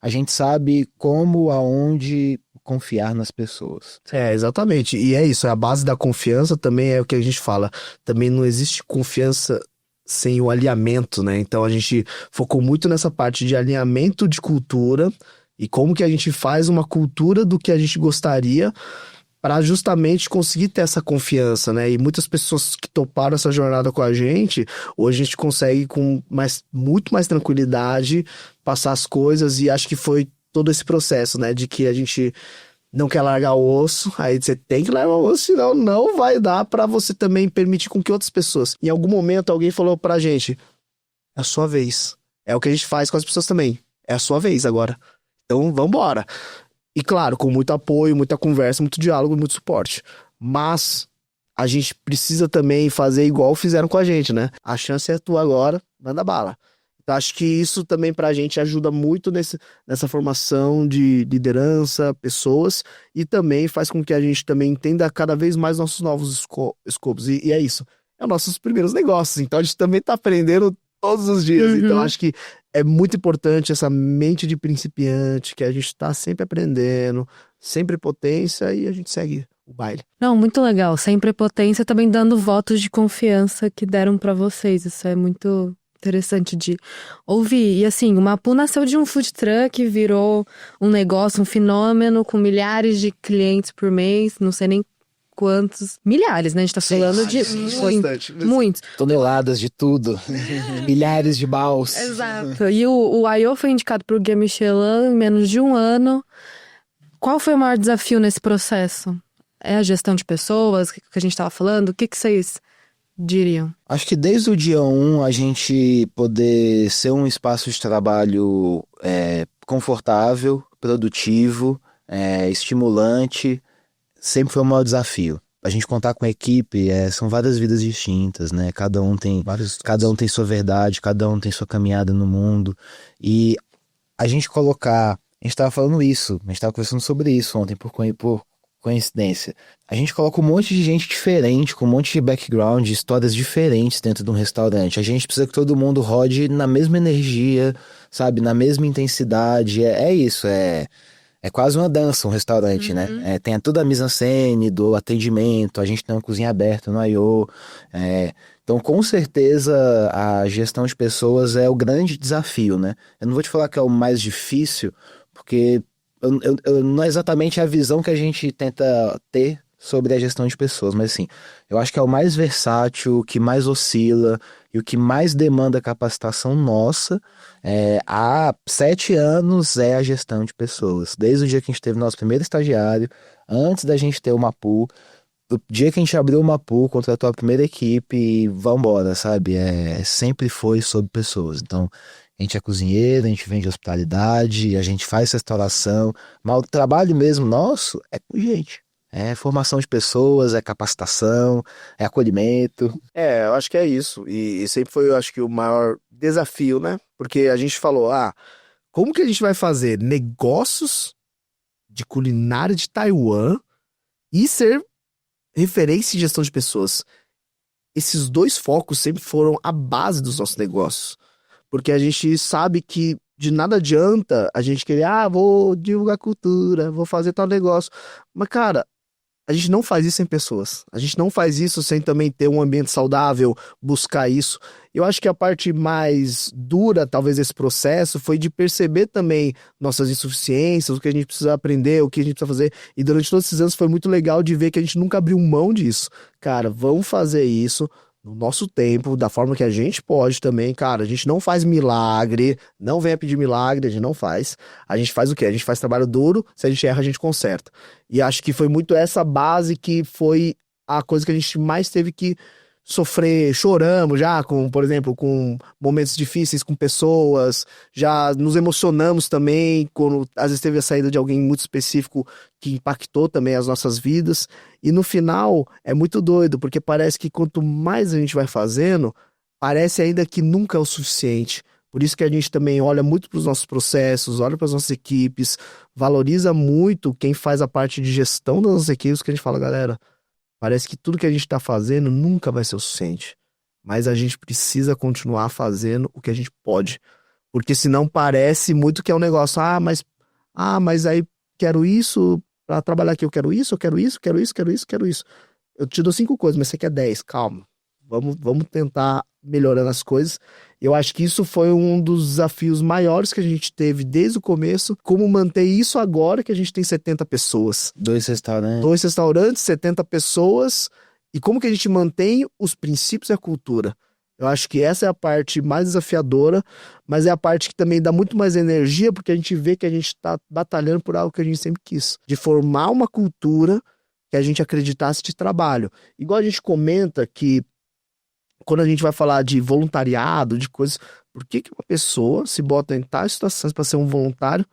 a gente sabe como, aonde confiar nas pessoas. Exatamente. E é isso, a base da confiança também é o que a gente fala. Também não existe confiança sem o alinhamento, né? Então a gente focou muito nessa parte de alinhamento de cultura e como que a gente faz uma cultura do que a gente gostaria para justamente conseguir ter essa confiança, né? E muitas pessoas que toparam essa jornada com a gente, hoje a gente consegue com muito mais tranquilidade passar as coisas, e acho que foi todo esse processo, né? De que a gente não quer largar o osso, aí você tem que largar o osso, senão não vai dar para você também permitir com que outras pessoas... Em algum momento alguém falou pra gente, é a sua vez. É o que a gente faz com as pessoas também. É a sua vez agora. Então vambora. E claro, com muito apoio, muita conversa, muito diálogo, muito suporte. Mas a gente precisa também fazer igual fizeram com a gente, né? A chance é tua agora, manda bala. Então acho que isso também pra gente ajuda muito nessa formação de liderança, pessoas, e também faz com que a gente também entenda cada vez mais nossos novos escopos. E é isso. É os nossos primeiros negócios. Então a gente também tá aprendendo todos os dias. Então acho que é muito importante essa mente de principiante, que a gente tá sempre aprendendo, sempre potência, e a gente segue o baile. Não, muito legal. Sem prepotência, também dando votos de confiança que deram pra vocês. Isso é muito interessante de ouvir. E assim, o Mapu nasceu de um food truck, virou um negócio, um fenômeno, com milhares de clientes por mês. Não sei nem quantos, milhares, né? A gente tá falando de muitos. Toneladas de tudo. Milhares de balls. Exato. E o I.O. foi indicado pro Guia Michelin em menos de um ano. Qual foi o maior desafio nesse processo? É a gestão de pessoas, que a gente tava falando? O que vocês diriam? Acho que desde o dia 1 a gente poder ser um espaço de trabalho confortável, produtivo, estimulante, sempre foi o maior desafio. A gente contar com a equipe, são várias vidas distintas, né? Cada um tem sua verdade, cada um tem sua caminhada no mundo. E a gente estava falando isso, a gente estava conversando sobre isso ontem por coincidência. A gente coloca um monte de gente diferente, com um monte de background, de histórias diferentes dentro de um restaurante. A gente precisa que todo mundo rode na mesma energia, sabe? Na mesma intensidade. É isso, é quase uma dança, um restaurante, né? Tem toda a mise-en-scène do atendimento, a gente tem uma cozinha aberta no I.O. Então, com certeza, a gestão de pessoas é o grande desafio, né? Eu não vou te falar que é o mais difícil, porque não é exatamente a visão que a gente tenta ter sobre a gestão de pessoas, mas assim, eu acho que é o mais versátil, o que mais oscila e o que mais demanda capacitação nossa. Há 7 anos é a gestão de pessoas. Desde o dia que a gente teve nosso primeiro estagiário, antes da gente ter o Mapu, do dia que a gente abriu o Mapu, contratou a primeira equipe e vambora, sabe? Sempre foi sobre pessoas. Então, a gente é cozinheiro, a gente vende hospitalidade, a gente faz restauração, mas o trabalho mesmo nosso é com gente. É formação de pessoas, é capacitação, é acolhimento. Eu acho que é isso. E sempre foi, eu acho que o maior desafio, né? Porque a gente falou, como que a gente vai fazer negócios de culinária de Taiwan e ser referência em gestão de pessoas? Esses 2 focos sempre foram a base dos nossos negócios. Porque a gente sabe que de nada adianta a gente querer, vou divulgar cultura, vou fazer tal negócio. Mas, cara, a gente não faz isso sem pessoas. A gente não faz isso sem também ter um ambiente saudável, buscar isso. Eu acho que a parte mais dura, talvez, desse processo foi de perceber também nossas insuficiências, o que a gente precisa aprender, o que a gente precisa fazer. E durante todos esses anos foi muito legal de ver que a gente nunca abriu mão disso. Cara, vamos fazer isso no nosso tempo, da forma que a gente pode também. Cara, a gente não faz milagre, não venha pedir milagre, a gente não faz. A gente faz o quê? A gente faz trabalho duro, se a gente erra, a gente conserta. E acho que foi muito essa base que foi a coisa que a gente mais teve que sofrer. Choramos já, por exemplo, com momentos difíceis com pessoas, já nos emocionamos também, quando às vezes teve a saída de alguém muito específico que impactou também as nossas vidas. E no final é muito doido, porque parece que quanto mais a gente vai fazendo, parece ainda que nunca é o suficiente. Por isso que a gente também olha muito para os nossos processos, olha para as nossas equipes, valoriza muito quem faz a parte de gestão das nossas equipes, que a gente fala, galera, parece que tudo que a gente está fazendo nunca vai ser o suficiente. Mas a gente precisa continuar fazendo o que a gente pode. Porque senão parece muito que é um negócio, mas aí quero isso, para trabalhar aqui eu quero isso, eu quero isso, quero isso, quero isso, quero isso. Eu te dou 5 coisas, mas você quer 10, calma. Vamos tentar melhorando as coisas. Eu acho que isso foi um dos desafios maiores que a gente teve desde o começo. Como manter isso agora que a gente tem 70 pessoas. 2 restaurantes. 2 restaurantes, 70 pessoas. E como que a gente mantém os princípios e a cultura. Eu acho que essa é a parte mais desafiadora, mas é a parte que também dá muito mais energia, porque a gente vê que a gente está batalhando por algo que a gente sempre quis. De formar uma cultura que a gente acreditasse de trabalho. Igual a gente comenta que quando a gente vai falar de voluntariado, de coisas, por que uma pessoa se bota em tais situações para ser um voluntário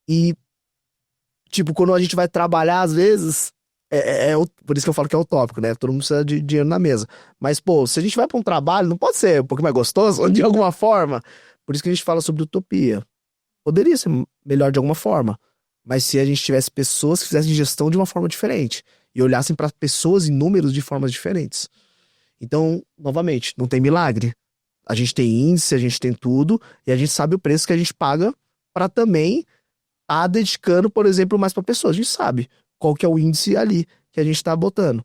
e, tipo, quando a gente vai trabalhar, às vezes, por isso que eu falo que é utópico, né? Todo mundo precisa de dinheiro na mesa. Mas, pô, se a gente vai para um trabalho, não pode ser um pouquinho mais gostoso, de alguma forma? Por isso que a gente fala sobre utopia. Poderia ser melhor de alguma forma, mas se a gente tivesse pessoas que fizessem gestão de uma forma diferente e olhassem para pessoas e números de formas diferentes. Então, novamente, não tem milagre. A gente tem índice, a gente tem tudo, e a gente sabe o preço que a gente paga para também estar dedicando, por exemplo, mais para pessoas. A gente sabe qual que é o índice ali que a gente está botando.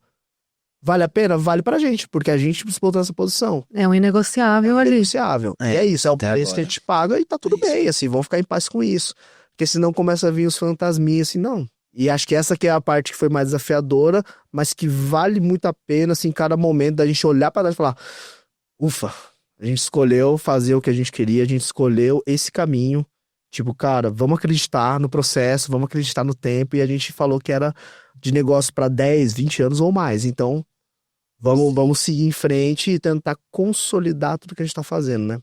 Vale a pena? Vale pra gente, porque a gente precisa botar nessa posição. É um inegociável ali. Inegociável. E é isso, é o preço que a gente paga e tá tudo bem, assim, vamos ficar em paz com isso. Porque senão começa a vir os fantasminhas assim, não, E acho que essa que é a parte que foi mais desafiadora, mas que vale muito a pena, assim, cada momento da gente olhar para trás e falar, ufa, a gente escolheu fazer o que a gente queria, a gente escolheu esse caminho. Tipo, cara, vamos acreditar no processo, vamos acreditar no tempo. E a gente falou que era de negócio para 10, 20 anos ou mais. Então, vamos seguir em frente e tentar consolidar tudo que a gente tá fazendo, né?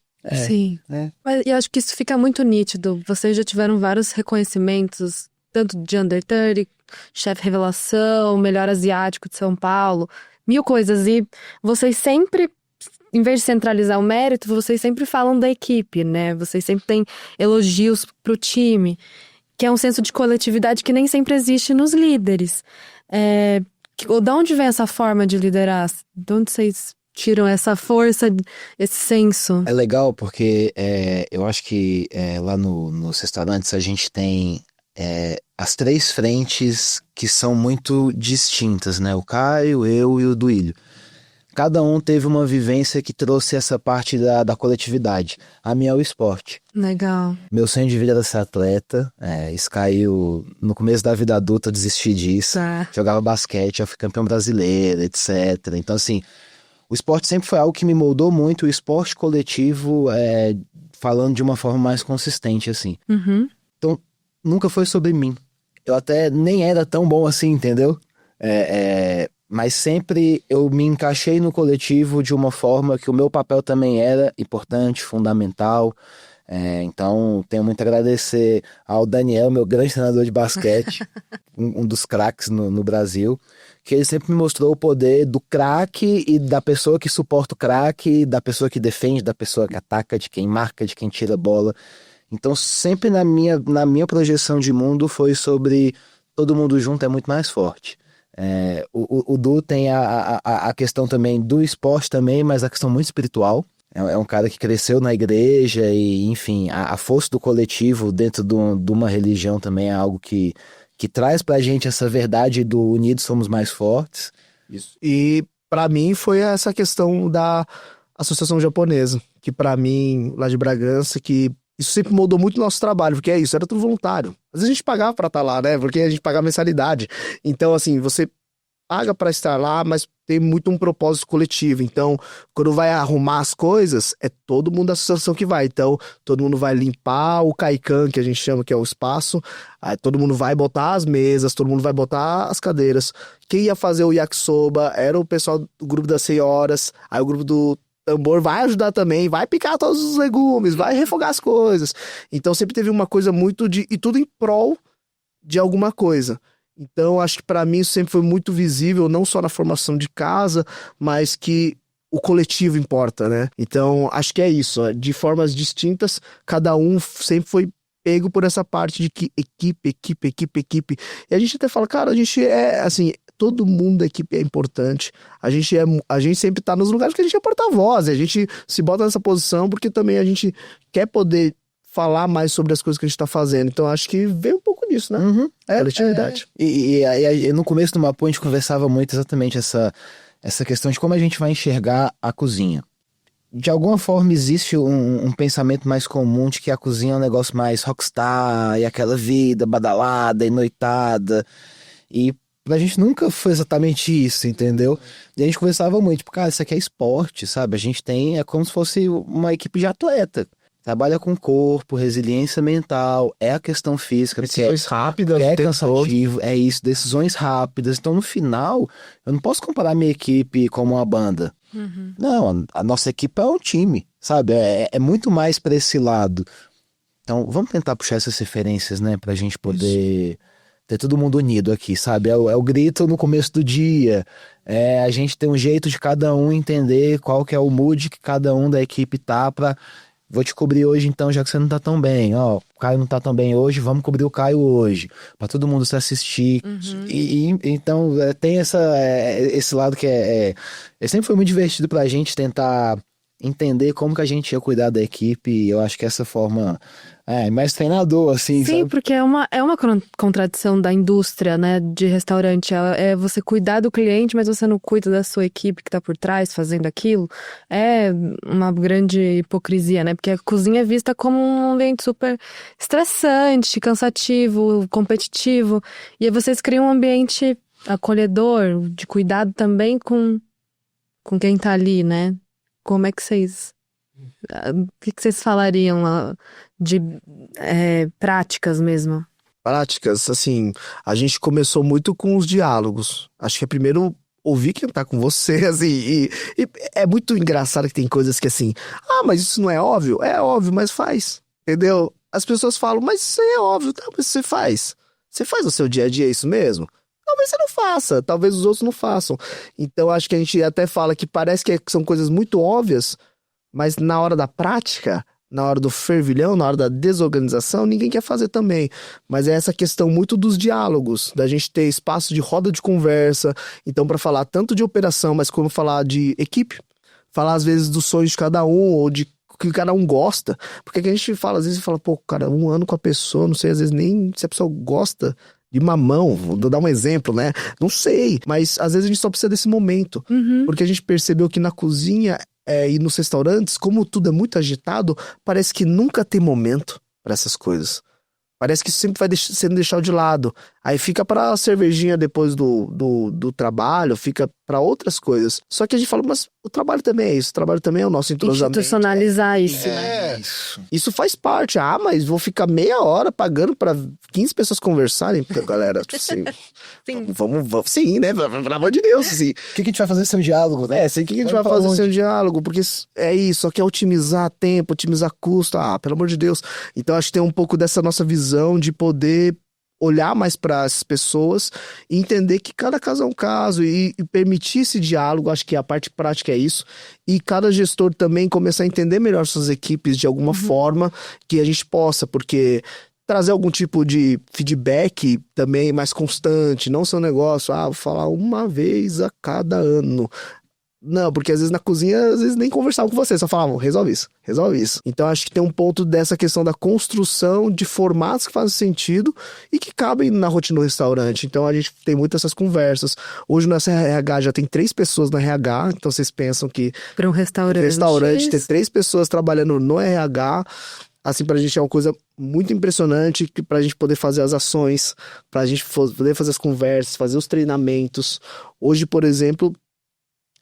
Sim. Mas eu acho que isso fica muito nítido. Vocês já tiveram vários reconhecimentos, tanto de Under 30, chefe revelação, melhor asiático de São Paulo, mil coisas. E vocês sempre, em vez de centralizar o mérito, vocês sempre falam da equipe, né? Vocês sempre têm elogios pro time, que é um senso de coletividade que nem sempre existe nos líderes. De onde vem essa forma de liderar? De onde vocês tiram essa força, esse senso? É legal porque eu acho que lá nos restaurantes a gente tem as 3 frentes que são muito distintas, né? O Caio, eu e o Duílio. Cada um teve uma vivência que trouxe essa parte da coletividade. A minha é o esporte. Legal. Meu sonho de vida era ser atleta. Isso caiu no começo da vida adulta, eu desisti disso. Tá. Jogava basquete, eu fui campeão brasileiro, etc. Então, assim, o esporte sempre foi algo que me moldou muito. O esporte coletivo, falando de uma forma mais consistente, assim. Uhum. Então, nunca foi sobre mim. Eu até nem era tão bom assim, entendeu? Mas sempre eu me encaixei no coletivo de uma forma que o meu papel também era importante, fundamental. Então, tenho muito a agradecer ao Daniel, meu grande treinador de basquete, um dos craques no Brasil, que ele sempre me mostrou o poder do craque e da pessoa que suporta o craque, da pessoa que defende, da pessoa que ataca, de quem marca, de quem tira a bola. Então, sempre na minha projeção de mundo foi sobre todo mundo junto é muito mais forte. O Du tem a questão também do esporte também, mas a questão muito espiritual. É um cara que cresceu na igreja e, enfim, a força do coletivo dentro de uma religião também é algo que traz pra gente essa verdade do unidos somos mais fortes. Isso. E pra mim foi essa questão da Associação Japonesa, que pra mim, lá de Bragança, que isso sempre moldou muito o nosso trabalho, porque isso, era tudo voluntário. Às vezes a gente pagava pra estar lá, né? Porque a gente pagava mensalidade. Então, assim, você paga pra estar lá, mas tem muito um propósito coletivo. Então, quando vai arrumar as coisas, é todo mundo da associação que vai. Então, todo mundo vai limpar o Kaikan, que a gente chama que é o espaço. Aí todo mundo vai botar as mesas, todo mundo vai botar as cadeiras. Quem ia fazer o yakisoba era o pessoal do grupo das senhoras. Aí o grupo do tambor vai ajudar também, vai picar todos os legumes, vai refogar as coisas. Então sempre teve uma coisa muito e tudo em prol de alguma coisa. Então acho que pra mim isso sempre foi muito visível, não só na formação de casa, mas que o coletivo importa, né? Então acho que é isso, ó, de formas distintas, cada um sempre foi pego por essa parte de que equipe. E a gente até fala, cara, a gente assim, todo mundo da equipe é importante. A gente sempre tá nos lugares que a gente é porta-voz. A gente se bota nessa posição porque também a gente quer poder falar mais sobre as coisas que a gente tá fazendo. Então acho que veio um pouco disso, né? Uhum. Coletividade. E no começo do Mapu a gente conversava muito exatamente essa questão de como a gente vai enxergar a cozinha. De alguma forma existe um pensamento mais comum de que a cozinha é um negócio mais rockstar, e aquela vida badalada e noitada, e pra gente nunca foi exatamente isso, entendeu? E a gente conversava muito, tipo, cara, isso aqui é esporte, sabe? A gente é como se fosse uma equipe de atleta. Trabalha com corpo, resiliência mental, é a questão física. Decisões rápidas, é cansativo, é isso, decisões rápidas. Então, no final, eu não posso comparar minha equipe como uma banda. Uhum. Não, a nossa equipe é um time, sabe? É muito mais pra esse lado. Então, vamos tentar puxar essas referências, né? Pra gente poder ter todo mundo unido aqui, sabe? É o grito no começo do dia. A gente tem um jeito de cada um entender qual que é o mood que cada um da equipe tá pra... Vou te cobrir hoje então, já que você não tá tão bem. Ó, o Caio não tá tão bem hoje, vamos cobrir o Caio hoje. Pra todo mundo se assistir. Uhum. Então, tem esse lado que sempre foi muito divertido pra gente tentar entender como que a gente ia cuidar da equipe. E eu acho que essa forma mais treinador, assim, Sim, sabe? porque é uma contradição da indústria, né, de restaurante. É você cuidar do cliente, mas você não cuida da sua equipe que tá por trás fazendo aquilo. É uma grande hipocrisia, né? Porque a cozinha é vista como um ambiente super estressante, cansativo, competitivo. E aí vocês criam um ambiente acolhedor, de cuidado também com quem tá ali, né? Como é que vocês... O que vocês falariam de práticas mesmo? Práticas, assim, a gente começou muito com os diálogos. Acho que é primeiro ouvir quem tá com você, assim, e é muito engraçado que tem coisas que assim, mas isso não é óbvio? É óbvio, mas faz, entendeu? As pessoas falam, mas isso aí é óbvio, tá, mas você faz. Você faz no seu dia a dia isso mesmo? Talvez você não faça, talvez os outros não façam. Então acho que a gente até fala que parece que são coisas muito óbvias, mas na hora da prática, na hora do fervilhão, na hora da desorganização, ninguém quer fazer também. Mas é essa questão muito dos diálogos, da gente ter espaço de roda de conversa. Então, para falar tanto de operação, mas como falar de equipe, falar às vezes dos sonhos de cada um, ou de o que cada um gosta. Porque a gente fala, às vezes, fala, pô, cara, 1 ano com a pessoa, não sei, às vezes nem se a pessoa gosta de mamão, vou dar um exemplo, né? Não sei, mas às vezes a gente só precisa desse momento. Uhum. Porque a gente percebeu que na cozinha e nos restaurantes, como tudo é muito agitado, parece que nunca tem momento para essas coisas. Parece que isso sempre vai sendo deixado de lado. Aí fica pra cervejinha depois do trabalho, fica pra outras coisas. Só que a gente fala, mas o trabalho também é isso. O trabalho também é o nosso entrosamento. Institucionalizar isso, né? Isso faz parte. Mas vou ficar meia hora pagando pra 15 pessoas conversarem. Porque, galera, assim, Sim. vamos, sim, né? Pelo amor de Deus, assim. O que a gente vai fazer sem o diálogo, né? O que a gente vai fazer sem o diálogo? Porque é isso, só que é otimizar tempo, otimizar custo. Pelo amor de Deus. Então acho que tem um pouco dessa nossa visão de poder olhar mais para as pessoas e entender que cada caso é um caso e permitir esse diálogo, acho que a parte prática é isso, e cada gestor também começar a entender melhor suas equipes de alguma forma que a gente possa, porque trazer algum tipo de feedback também mais constante, não ser um negócio, vou falar uma vez a cada ano. Não, porque às vezes na cozinha, às vezes nem conversavam com você, só falavam, resolve isso, resolve isso. Então acho que tem um ponto dessa questão da construção de formatos que fazem sentido e que cabem na rotina do restaurante. Então a gente tem muitas essas conversas. Hoje no RH já tem 3 pessoas no RH, então vocês pensam que Para um restaurante ter 3 pessoas trabalhando no RH, assim, pra gente é uma coisa muito impressionante, que pra gente poder fazer as ações, pra gente poder fazer as conversas, fazer os treinamentos. Hoje, por exemplo,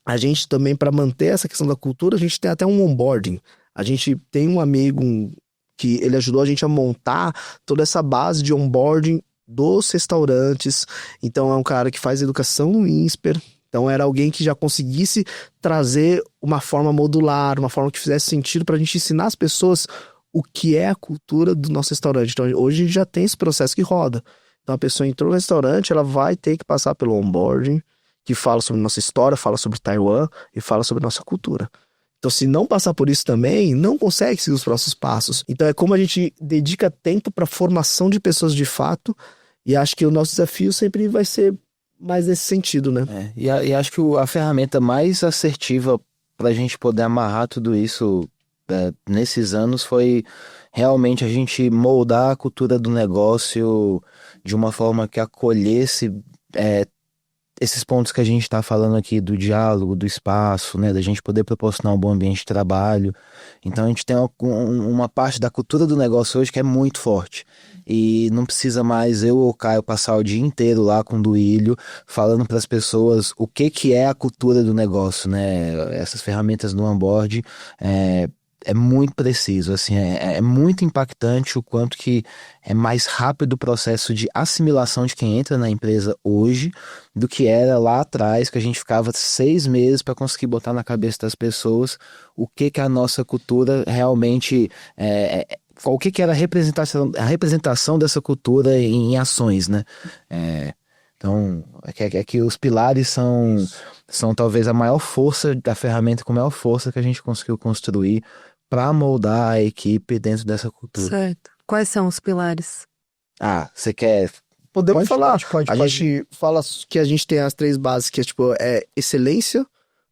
a gente também, para manter essa questão da cultura, a gente tem até um onboarding. A gente tem um amigo que ele ajudou a gente a montar toda essa base de onboarding dos restaurantes. Então é um cara que faz educação no INSPER. Então era alguém que já conseguisse trazer uma forma modular, uma forma que fizesse sentido para a gente ensinar as pessoas o que é a cultura do nosso restaurante. Então hoje a gente já tem esse processo que roda. Então a pessoa entrou no restaurante, ela vai ter que passar pelo onboarding, que fala sobre nossa história, fala sobre Taiwan e fala sobre nossa cultura. Então, se não passar por isso também, não consegue seguir os próximos passos. Então, é como a gente dedica tempo para a formação de pessoas de fato, e acho que o nosso desafio sempre vai ser mais nesse sentido, né? E acho que a ferramenta mais assertiva para a gente poder amarrar tudo isso nesses anos foi realmente a gente moldar a cultura do negócio de uma forma que acolhesse esses pontos que a gente está falando aqui do diálogo, do espaço, né, da gente poder proporcionar um bom ambiente de trabalho. Então a gente tem uma parte da cultura do negócio hoje que é muito forte. E não precisa mais eu ou o Caio passar o dia inteiro lá com o Duílio falando para as pessoas o que é a cultura do negócio, né? Essas ferramentas do onboard é muito preciso, assim, é muito impactante o quanto que é mais rápido o processo de assimilação de quem entra na empresa hoje do que era lá atrás, que a gente ficava 6 meses para conseguir botar na cabeça das pessoas o que a nossa cultura realmente o que era a representação dessa cultura em ações, né? Então, é que os pilares são talvez a maior força da ferramenta, com a maior força que a gente conseguiu construir para moldar a equipe dentro dessa cultura. Certo. Quais são os pilares? Você quer... Podemos falar. Pode. A gente fala que a gente tem as 3 bases, que é excelência,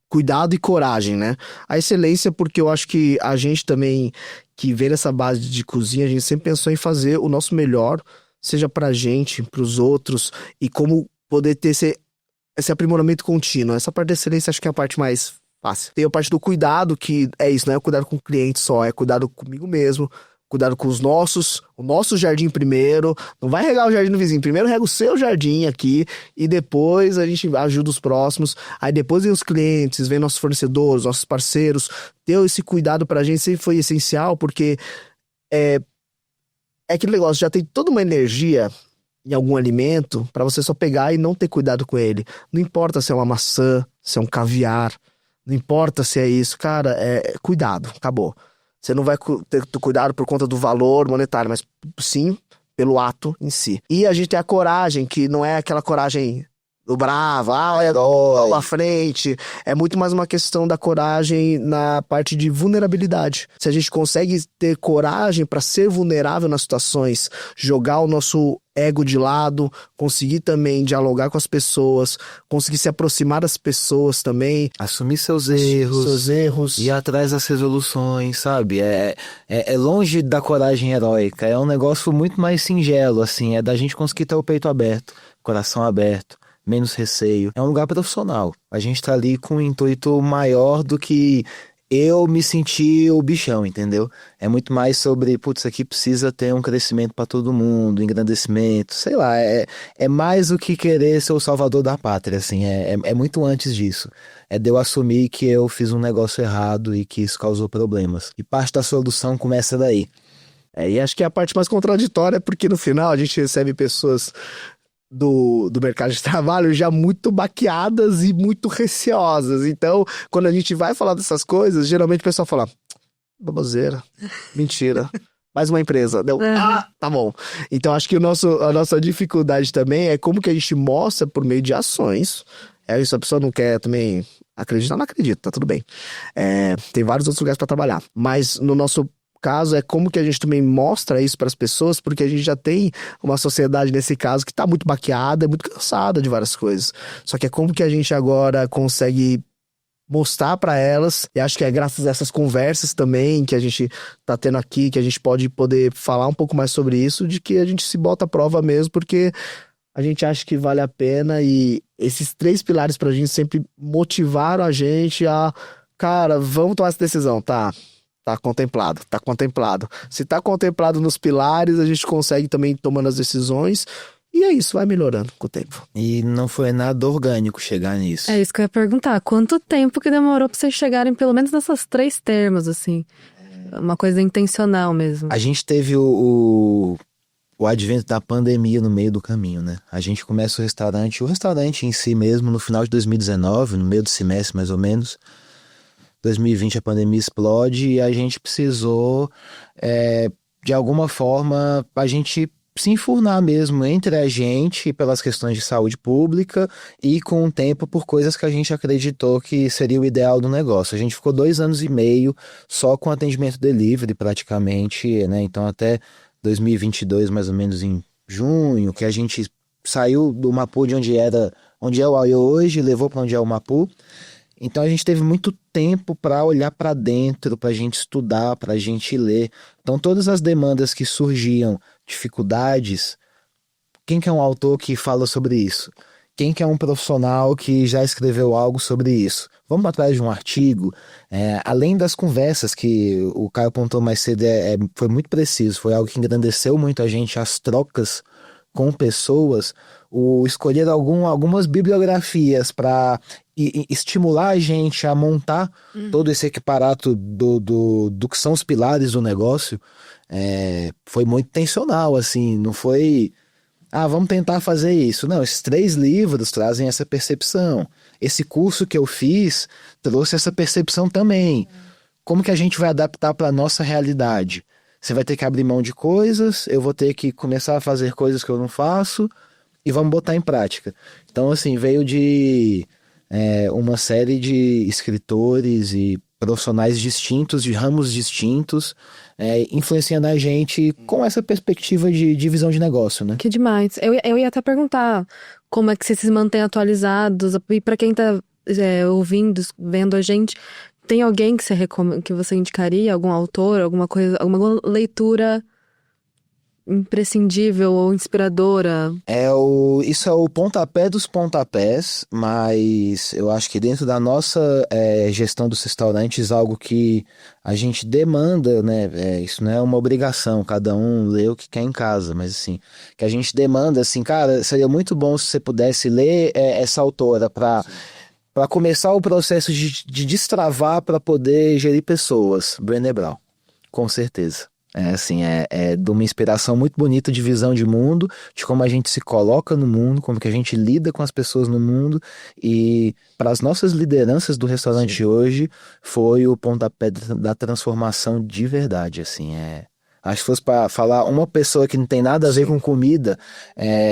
cuidado e coragem, né? A excelência, porque eu acho que a gente também que veio dessa base de cozinha, a gente sempre pensou em fazer o nosso melhor, seja pra gente, pros outros, e como poder ter esse aprimoramento contínuo. Essa parte da excelência acho que é a parte mais fácil. Tem a parte do cuidado, que é isso, não é cuidado com o cliente só, é cuidado comigo mesmo, cuidado com o nosso jardim primeiro. Não vai regar o jardim do vizinho, primeiro rega o seu jardim aqui e depois a gente ajuda os próximos. Aí depois vem os clientes, vem nossos fornecedores, nossos parceiros. Ter esse cuidado pra gente sempre foi essencial, porque é aquele negócio, já tem toda uma energia em algum alimento pra você só pegar e não ter cuidado com ele. Não importa se é uma maçã, se é um caviar, não importa se é isso, cara, cuidado, acabou. Você não vai ter cuidado por conta do valor monetário, mas sim pelo ato em si. E a gente tem a coragem, que não é aquela coragem do bravo, olha à frente. É muito mais uma questão da coragem na parte de vulnerabilidade. Se a gente consegue ter coragem para ser vulnerável nas situações, jogar o nosso ego de lado, conseguir também dialogar com as pessoas, conseguir se aproximar das pessoas também. Assumir seus erros. Ir atrás das resoluções, sabe? É longe da coragem heróica. É um negócio muito mais singelo, assim. É da gente conseguir ter o peito aberto, coração aberto, menos receio. É um lugar profissional. A gente tá ali com um intuito maior do que eu me sentir o bichão, entendeu? É muito mais sobre, putz, aqui precisa ter um crescimento para todo mundo, engrandecimento, sei lá, é mais do que querer ser o salvador da pátria, assim, é muito antes disso. É de eu assumir que eu fiz um negócio errado e que isso causou problemas. E parte da solução começa daí. E acho que a parte mais contraditória é porque no final a gente recebe pessoas do mercado de trabalho já muito baqueadas e muito receosas. Então, quando a gente vai falar dessas coisas, geralmente o pessoal fala, baboseira, mentira, mais uma empresa. Deu, tá bom. Então, acho que a nossa dificuldade também é como que a gente mostra por meio de ações. Se a pessoa não quer também acreditar, não acredita, tá tudo bem. Tem vários outros lugares para trabalhar. Mas no nosso caso é como que a gente também mostra isso para as pessoas, porque a gente já tem uma sociedade nesse caso que tá muito baqueada, muito cansada de várias coisas. Só que é como que a gente agora consegue mostrar para elas, e acho que é graças a essas conversas também que a gente tá tendo aqui, que a gente pode poder falar um pouco mais sobre isso, de que a gente se bota à prova mesmo, porque a gente acha que vale a pena, e esses 3 pilares pra gente sempre motivaram a gente a, cara, vamos tomar essa decisão, tá contemplado. Se tá contemplado nos pilares, a gente consegue também tomando as decisões, e é isso, vai melhorando com o tempo. E não foi nada orgânico chegar nisso. É isso que eu ia perguntar, quanto tempo que demorou pra vocês chegarem pelo menos nessas 3 termos, assim? Uma coisa intencional mesmo. A gente teve o advento da pandemia no meio do caminho, né? A gente começa o restaurante em si mesmo, no final de 2019, no meio do semestre mais ou menos. 2020 a pandemia explode e a gente precisou, de alguma forma, a gente se enfurnar mesmo entre a gente pelas questões de saúde pública e com o tempo por coisas que a gente acreditou que seria o ideal do negócio. A gente ficou 2 anos e meio só com atendimento delivery praticamente, né? Então até 2022, mais ou menos em junho, que a gente saiu do Mapu de onde é o Auê hoje, levou para onde é o Mapu. Então a gente teve muito tempo para olhar para dentro, para a gente estudar, para a gente ler. Então todas as demandas que surgiam, dificuldades, quem que é um autor que fala sobre isso? Quem que é um profissional que já escreveu algo sobre isso? Vamos atrás de um artigo. Além das conversas que o Caio apontou mais cedo, foi muito preciso, foi algo que engrandeceu muito a gente, as trocas com pessoas, o escolher algumas bibliografias para estimular a gente a montar todo esse equiparato do que são os pilares do negócio, foi muito intencional, assim, não foi, vamos tentar fazer isso. Não, esses 3 livros trazem essa percepção. Esse curso que eu fiz trouxe essa percepção também. Como que a gente vai adaptar para a nossa realidade? Você vai ter que abrir mão de coisas, eu vou ter que começar a fazer coisas que eu não faço e vamos botar em prática. Então, assim, veio de uma série de escritores e profissionais distintos, de ramos distintos, influenciando a gente com essa perspectiva de visão de negócio, né? Que demais. Eu ia até perguntar como é que vocês se mantêm atualizados, e para quem tá ouvindo, vendo a gente, Tem alguém que que você indicaria? Algum autor, alguma coisa, alguma leitura imprescindível ou inspiradora? Isso é o pontapé dos pontapés, mas eu acho que dentro da nossa gestão dos restaurantes, algo que a gente demanda, né? Isso não é uma obrigação, cada um lê o que quer em casa, mas assim, que a gente demanda, assim, cara, seria muito bom se você pudesse ler essa autora para começar o processo de destravar para poder gerir pessoas. Brené Brown, com certeza. É de uma inspiração muito bonita de visão de mundo, de como a gente se coloca no mundo, como que a gente lida com as pessoas no mundo, e para as nossas lideranças do restaurante hoje, foi o pontapé da transformação de verdade, assim, Acho que fosse para falar uma pessoa que não tem nada a ver com comida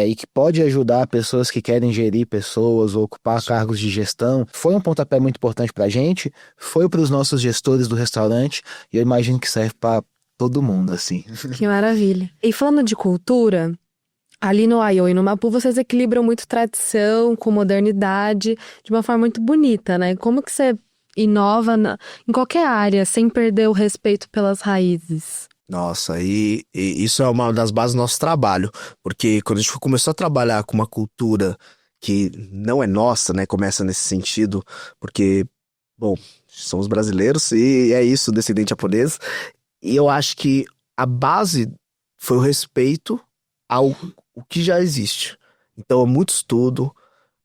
e que pode ajudar pessoas que querem gerir pessoas ou ocupar cargos de gestão, foi um pontapé muito importante para a gente, foi para os nossos gestores do restaurante, e eu imagino que serve para todo mundo, assim. Que maravilha. E falando de cultura, ali no Aiô e no Mapu, vocês equilibram muito tradição com modernidade de uma forma muito bonita, né? Como que você inova em qualquer área, sem perder o respeito pelas raízes? Nossa, e isso é uma das bases do nosso trabalho, porque quando a gente começou a trabalhar com uma cultura que não é nossa, né, começa nesse sentido, porque, bom, somos brasileiros e é isso, descendente japonês, e eu acho que a base foi o respeito ao o que já existe. Então, é muito estudo.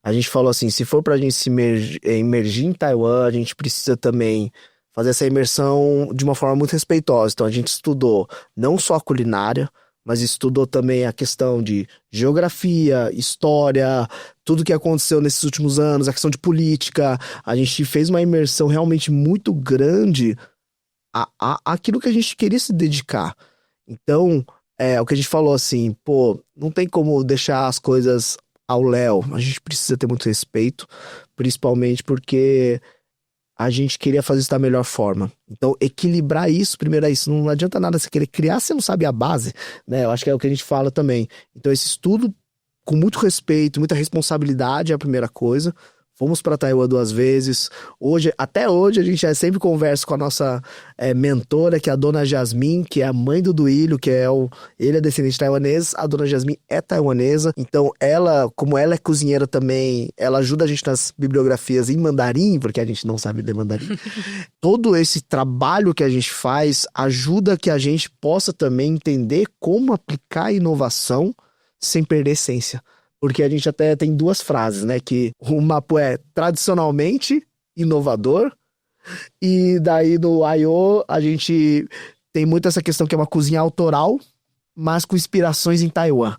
A gente falou assim, se for pra gente se imergir em Taiwan, a gente precisa também fazer essa imersão de uma forma muito respeitosa. Então, a gente estudou não só a culinária, mas estudou também a questão de geografia, história, tudo que aconteceu nesses últimos anos, a questão de política. A gente fez uma imersão realmente muito grande aquilo que a gente queria se dedicar. Então, o que a gente falou assim, pô, não tem como deixar as coisas ao léu. A gente precisa ter muito respeito, principalmente porque a gente queria fazer isso da melhor forma. Então, equilibrar isso, primeiro é isso. Não adianta nada você querer criar, você não sabe a base, né? Eu acho que é o que a gente fala também. Então, esse estudo com muito respeito, muita responsabilidade é a primeira coisa. Fomos para Taiwan 2 vezes. Até hoje, a gente sempre conversa com a nossa mentora, que é a dona Jasmine, que é a mãe do Duílio, ele é descendente taiwanês, a dona Jasmine é taiwanesa. Então, como ela é cozinheira também, ela ajuda a gente nas bibliografias em mandarim, porque a gente não sabe ler mandarim. Todo esse trabalho que a gente faz ajuda que a gente possa também entender como aplicar a inovação sem perder a essência. Porque a gente até tem duas frases, né? Que o Mapu é tradicionalmente inovador. E daí no Aiô a gente tem muito essa questão que é uma cozinha autoral, mas com inspirações em Taiwan.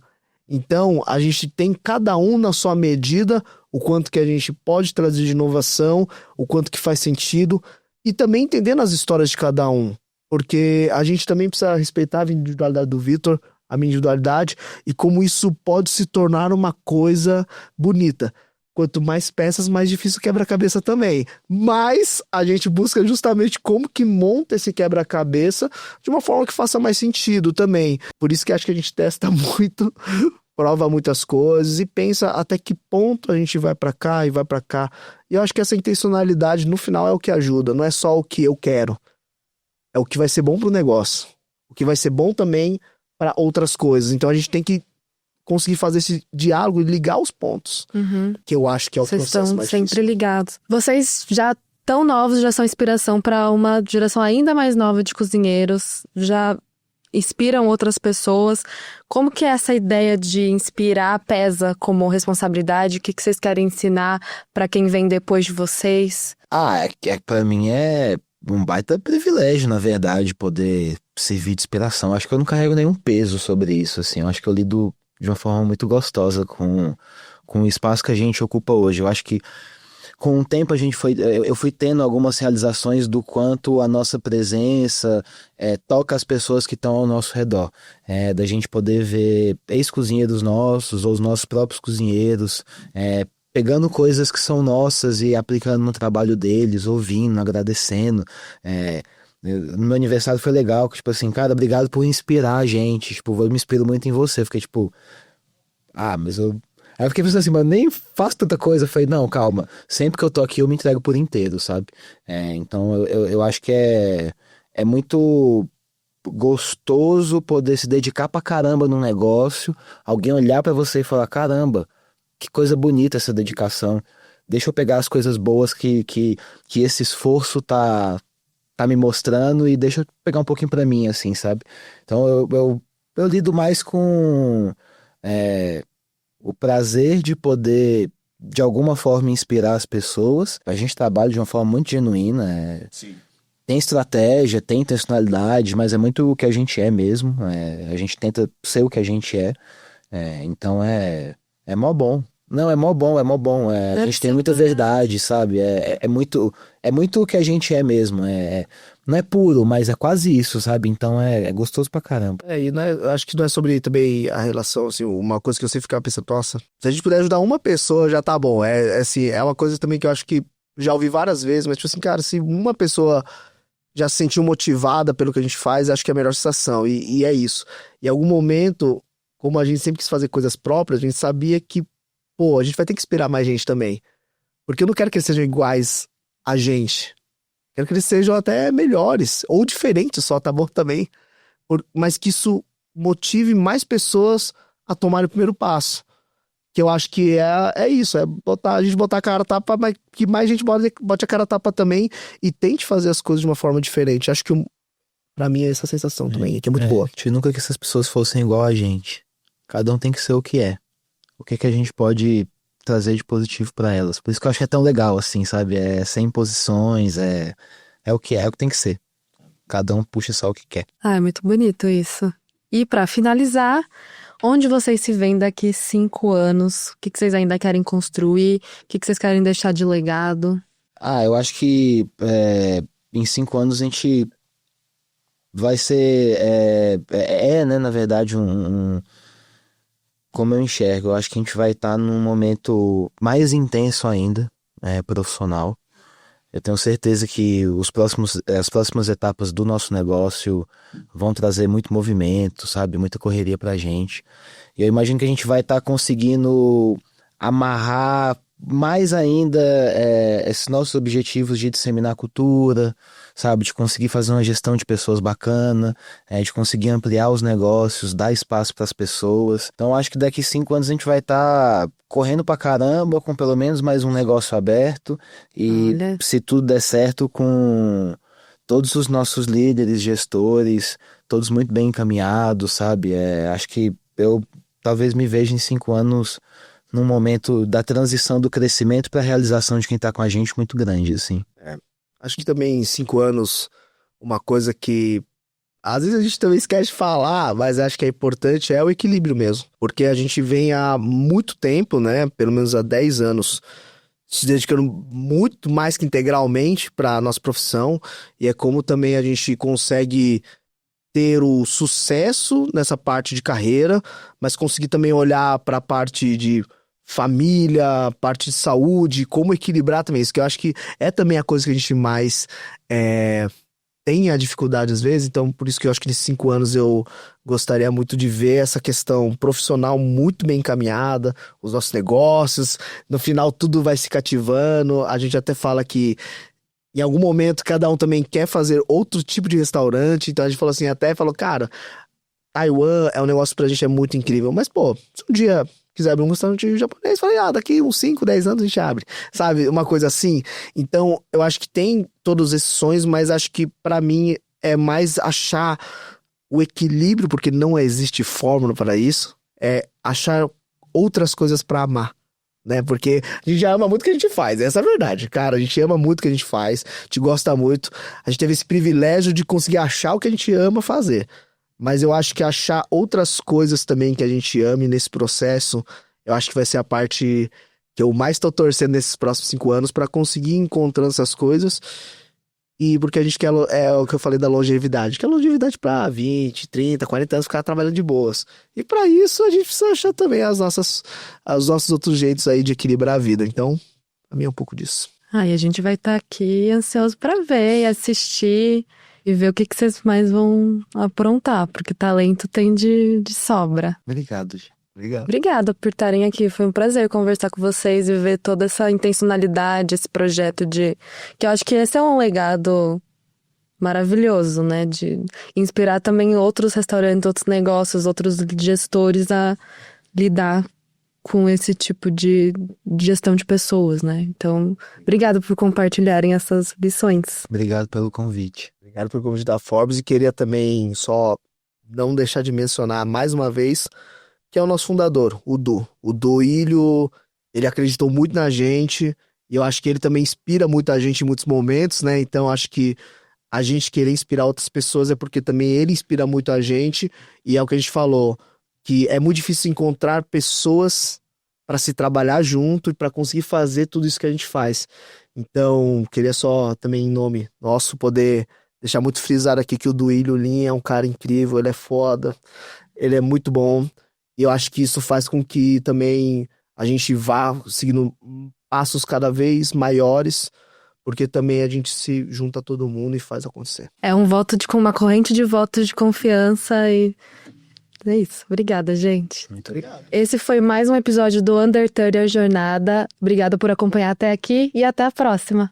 Então a gente tem cada um na sua medida, o quanto que a gente pode trazer de inovação, o quanto que faz sentido. E também entendendo as histórias de cada um. Porque a gente também precisa respeitar a individualidade do Vitor, a minha individualidade, e como isso pode se tornar uma coisa bonita. Quanto mais peças, mais difícil o quebra-cabeça também. Mas a gente busca justamente como que monta esse quebra-cabeça de uma forma que faça mais sentido também. Por isso que acho que a gente testa muito, prova muitas coisas e pensa até que ponto a gente vai pra cá e vai pra cá. E eu acho que essa intencionalidade no final é o que ajuda, não é só o que eu quero. É o que vai ser bom pro negócio. O que vai ser bom também para outras coisas. Então a gente tem que conseguir fazer esse diálogo e ligar os pontos. Que eu acho que é o processo mais difícil. Vocês estão sempre ligados. Vocês já tão novos, já são inspiração para uma geração ainda mais nova de cozinheiros. Já inspiram outras pessoas. Como que essa ideia de inspirar pesa como responsabilidade? O que vocês querem ensinar para quem vem depois de vocês? Para mim é um baita privilégio, na verdade, poder servir de inspiração. Acho que eu não carrego nenhum peso sobre isso, assim. Eu acho que eu lido de uma forma muito gostosa com o espaço que a gente ocupa hoje. Eu acho que com o tempo eu fui tendo algumas realizações do quanto a nossa presença toca as pessoas que estão ao nosso redor. Da gente poder ver ex-cozinheiros nossos ou os nossos próprios cozinheiros pegando coisas que são nossas e aplicando no trabalho deles, ouvindo, agradecendo. No meu aniversário foi legal, que tipo assim, cara, obrigado por inspirar a gente, tipo, eu me inspiro muito em você. Fiquei tipo, mas eu Aí eu fiquei pensando assim, mas eu nem faço tanta coisa. Eu falei, não, calma. Sempre que eu tô aqui, eu me entrego por inteiro, sabe? Então eu acho que é muito gostoso poder se dedicar pra caramba num negócio, alguém olhar pra você e falar, caramba, que coisa bonita essa dedicação. Deixa eu pegar as coisas boas que esse esforço tá me mostrando e deixa eu pegar um pouquinho pra mim, assim, sabe? Então eu lido mais com é, o prazer de poder, de alguma forma, inspirar as pessoas. A gente trabalha de uma forma muito genuína. Sim. Tem estratégia, tem intencionalidade, mas é muito o que a gente é mesmo. A gente tenta ser o que a gente é. Então é mó bom. Não, é mó bom, é mó bom. A Deve gente tem ser muita também. verdade, sabe? É muito o que a gente é mesmo. Não é puro, mas é quase isso, sabe? Então é gostoso pra caramba. E não eu acho que não é sobre também a relação, assim, uma coisa que eu sempre ficava pensando, nossa, se a gente puder ajudar uma pessoa já tá bom. Assim, é uma coisa também que eu acho que já ouvi várias vezes, mas tipo assim, cara, se uma pessoa já se sentiu motivada pelo que a gente faz, acho que é a melhor sensação. E é isso. Em algum momento, como a gente sempre quis fazer coisas próprias, a gente sabia que, pô, a gente vai ter que inspirar mais gente também. Porque eu não quero que eles sejam iguais a gente. Quero que eles sejam até melhores, ou diferentes só, tá bom também. Mas que isso motive mais pessoas a tomarem o primeiro passo. Que eu acho que é isso, a gente botar a cara a tapa, mas que mais gente bote a cara a tapa também e tente fazer as coisas de uma forma diferente. Acho que pra mim é essa sensação também, que é muito boa. A gente nunca que essas pessoas fossem igual a gente. Cada um tem que ser o que é. O que que a gente pode trazer de positivo pra elas. Por isso que eu acho que é tão legal, assim, sabe? É sem imposições, é o que tem que ser. Cada um puxa só o que quer. Ah, é muito bonito isso. E pra finalizar, onde vocês se veem daqui 5 anos? O que que vocês ainda querem construir? O que que vocês querem deixar de legado? Eu acho que em 5 anos a gente vai ser, né, na verdade, como eu enxergo, eu acho que a gente vai estar num momento mais intenso ainda, profissional. Eu tenho certeza que as próximas etapas do nosso negócio vão trazer muito movimento, sabe? Muita correria pra gente. E eu imagino que a gente vai estar conseguindo amarrar mais ainda esses nossos objetivos de disseminar cultura, sabe? De conseguir fazer uma gestão de pessoas bacana, de conseguir ampliar os negócios, dar espaço para as pessoas. Então acho que daqui 5 anos a gente vai estar correndo pra caramba, com pelo menos mais um negócio aberto e Olha, se tudo der certo com todos os nossos líderes, gestores, todos muito bem encaminhados, sabe? Acho que eu talvez me veja em 5 anos num momento da transição do crescimento para a realização de quem tá com a gente muito grande, assim. Acho que também em 5 anos, uma coisa que às vezes a gente também esquece de falar, mas acho que é importante, é o equilíbrio mesmo. Porque a gente vem há muito tempo, né? Pelo menos há 10 anos, se dedicando muito mais que integralmente para a nossa profissão. E é como também a gente consegue ter o sucesso nessa parte de carreira, mas conseguir também olhar para a parte de família, parte de saúde, como equilibrar também isso, que eu acho que é também a coisa que a gente mais tem a dificuldade às vezes, então por isso que eu acho que nesses 5 anos eu gostaria muito de ver essa questão profissional muito bem encaminhada, os nossos negócios, no final tudo vai se cativando, a gente até fala que em algum momento cada um também quer fazer outro tipo de restaurante, então a gente falou assim, até falou, cara, Taiwan é um negócio pra gente é muito incrível, mas pô, se um dia quiser abrir um restaurante japonês, falei, daqui uns 5, 10 anos a gente abre, sabe? Uma coisa assim. Então, eu acho que tem todos esses sonhos, mas acho que pra mim é mais achar o equilíbrio, porque não existe fórmula para isso, é achar outras coisas pra amar. Né? Porque a gente já ama muito o que a gente faz, essa é a verdade, cara. A gente ama muito o que a gente faz, a gente gosta muito. A gente teve esse privilégio de conseguir achar o que a gente ama fazer. Mas eu acho que achar outras coisas também que a gente ame nesse processo, eu acho que vai ser a parte que eu mais tô torcendo nesses próximos 5 anos pra conseguir ir encontrando essas coisas. E porque a gente quer, é o que eu falei da longevidade, que é longevidade pra 20, 30, 40 anos ficar trabalhando de boas. E pra isso a gente precisa achar também os nossos outros jeitos aí de equilibrar a vida. Então, pra mim é um pouco disso. e a gente vai estar aqui ansioso pra ver e assistir e ver o que que vocês mais vão aprontar, porque talento tem de sobra. Obrigado, Gi. Obrigado. Obrigada por estarem aqui. Foi um prazer conversar com vocês e ver toda essa intencionalidade, esse projeto de... Que eu acho que esse é um legado maravilhoso, né? De inspirar também outros restaurantes, outros negócios, outros gestores a lidar com esse tipo de gestão de pessoas, né? Então, obrigada por compartilharem essas lições. Obrigado pelo convite. Obrigado por convite da Forbes e queria também só não deixar de mencionar mais uma vez que é o nosso fundador, o Du. O Duílio, ele acreditou muito na gente e eu acho que ele também inspira muito a gente em muitos momentos, né? Então acho que a gente querer inspirar outras pessoas é porque também ele inspira muito a gente e é o que a gente falou, que é muito difícil encontrar pessoas para se trabalhar junto e para conseguir fazer tudo isso que a gente faz. Então, queria só também em nome nosso poder deixar muito frisado aqui que o Duílio Lin é um cara incrível, ele é foda, ele é muito bom. E eu acho que isso faz com que também a gente vá seguindo passos cada vez maiores, porque também a gente se junta todo mundo e faz acontecer. É um voto com uma corrente de votos de confiança e é isso. Obrigada, gente. Muito obrigado. Esse foi mais um episódio do Under 30 A Jornada. Obrigada por acompanhar até aqui e até a próxima.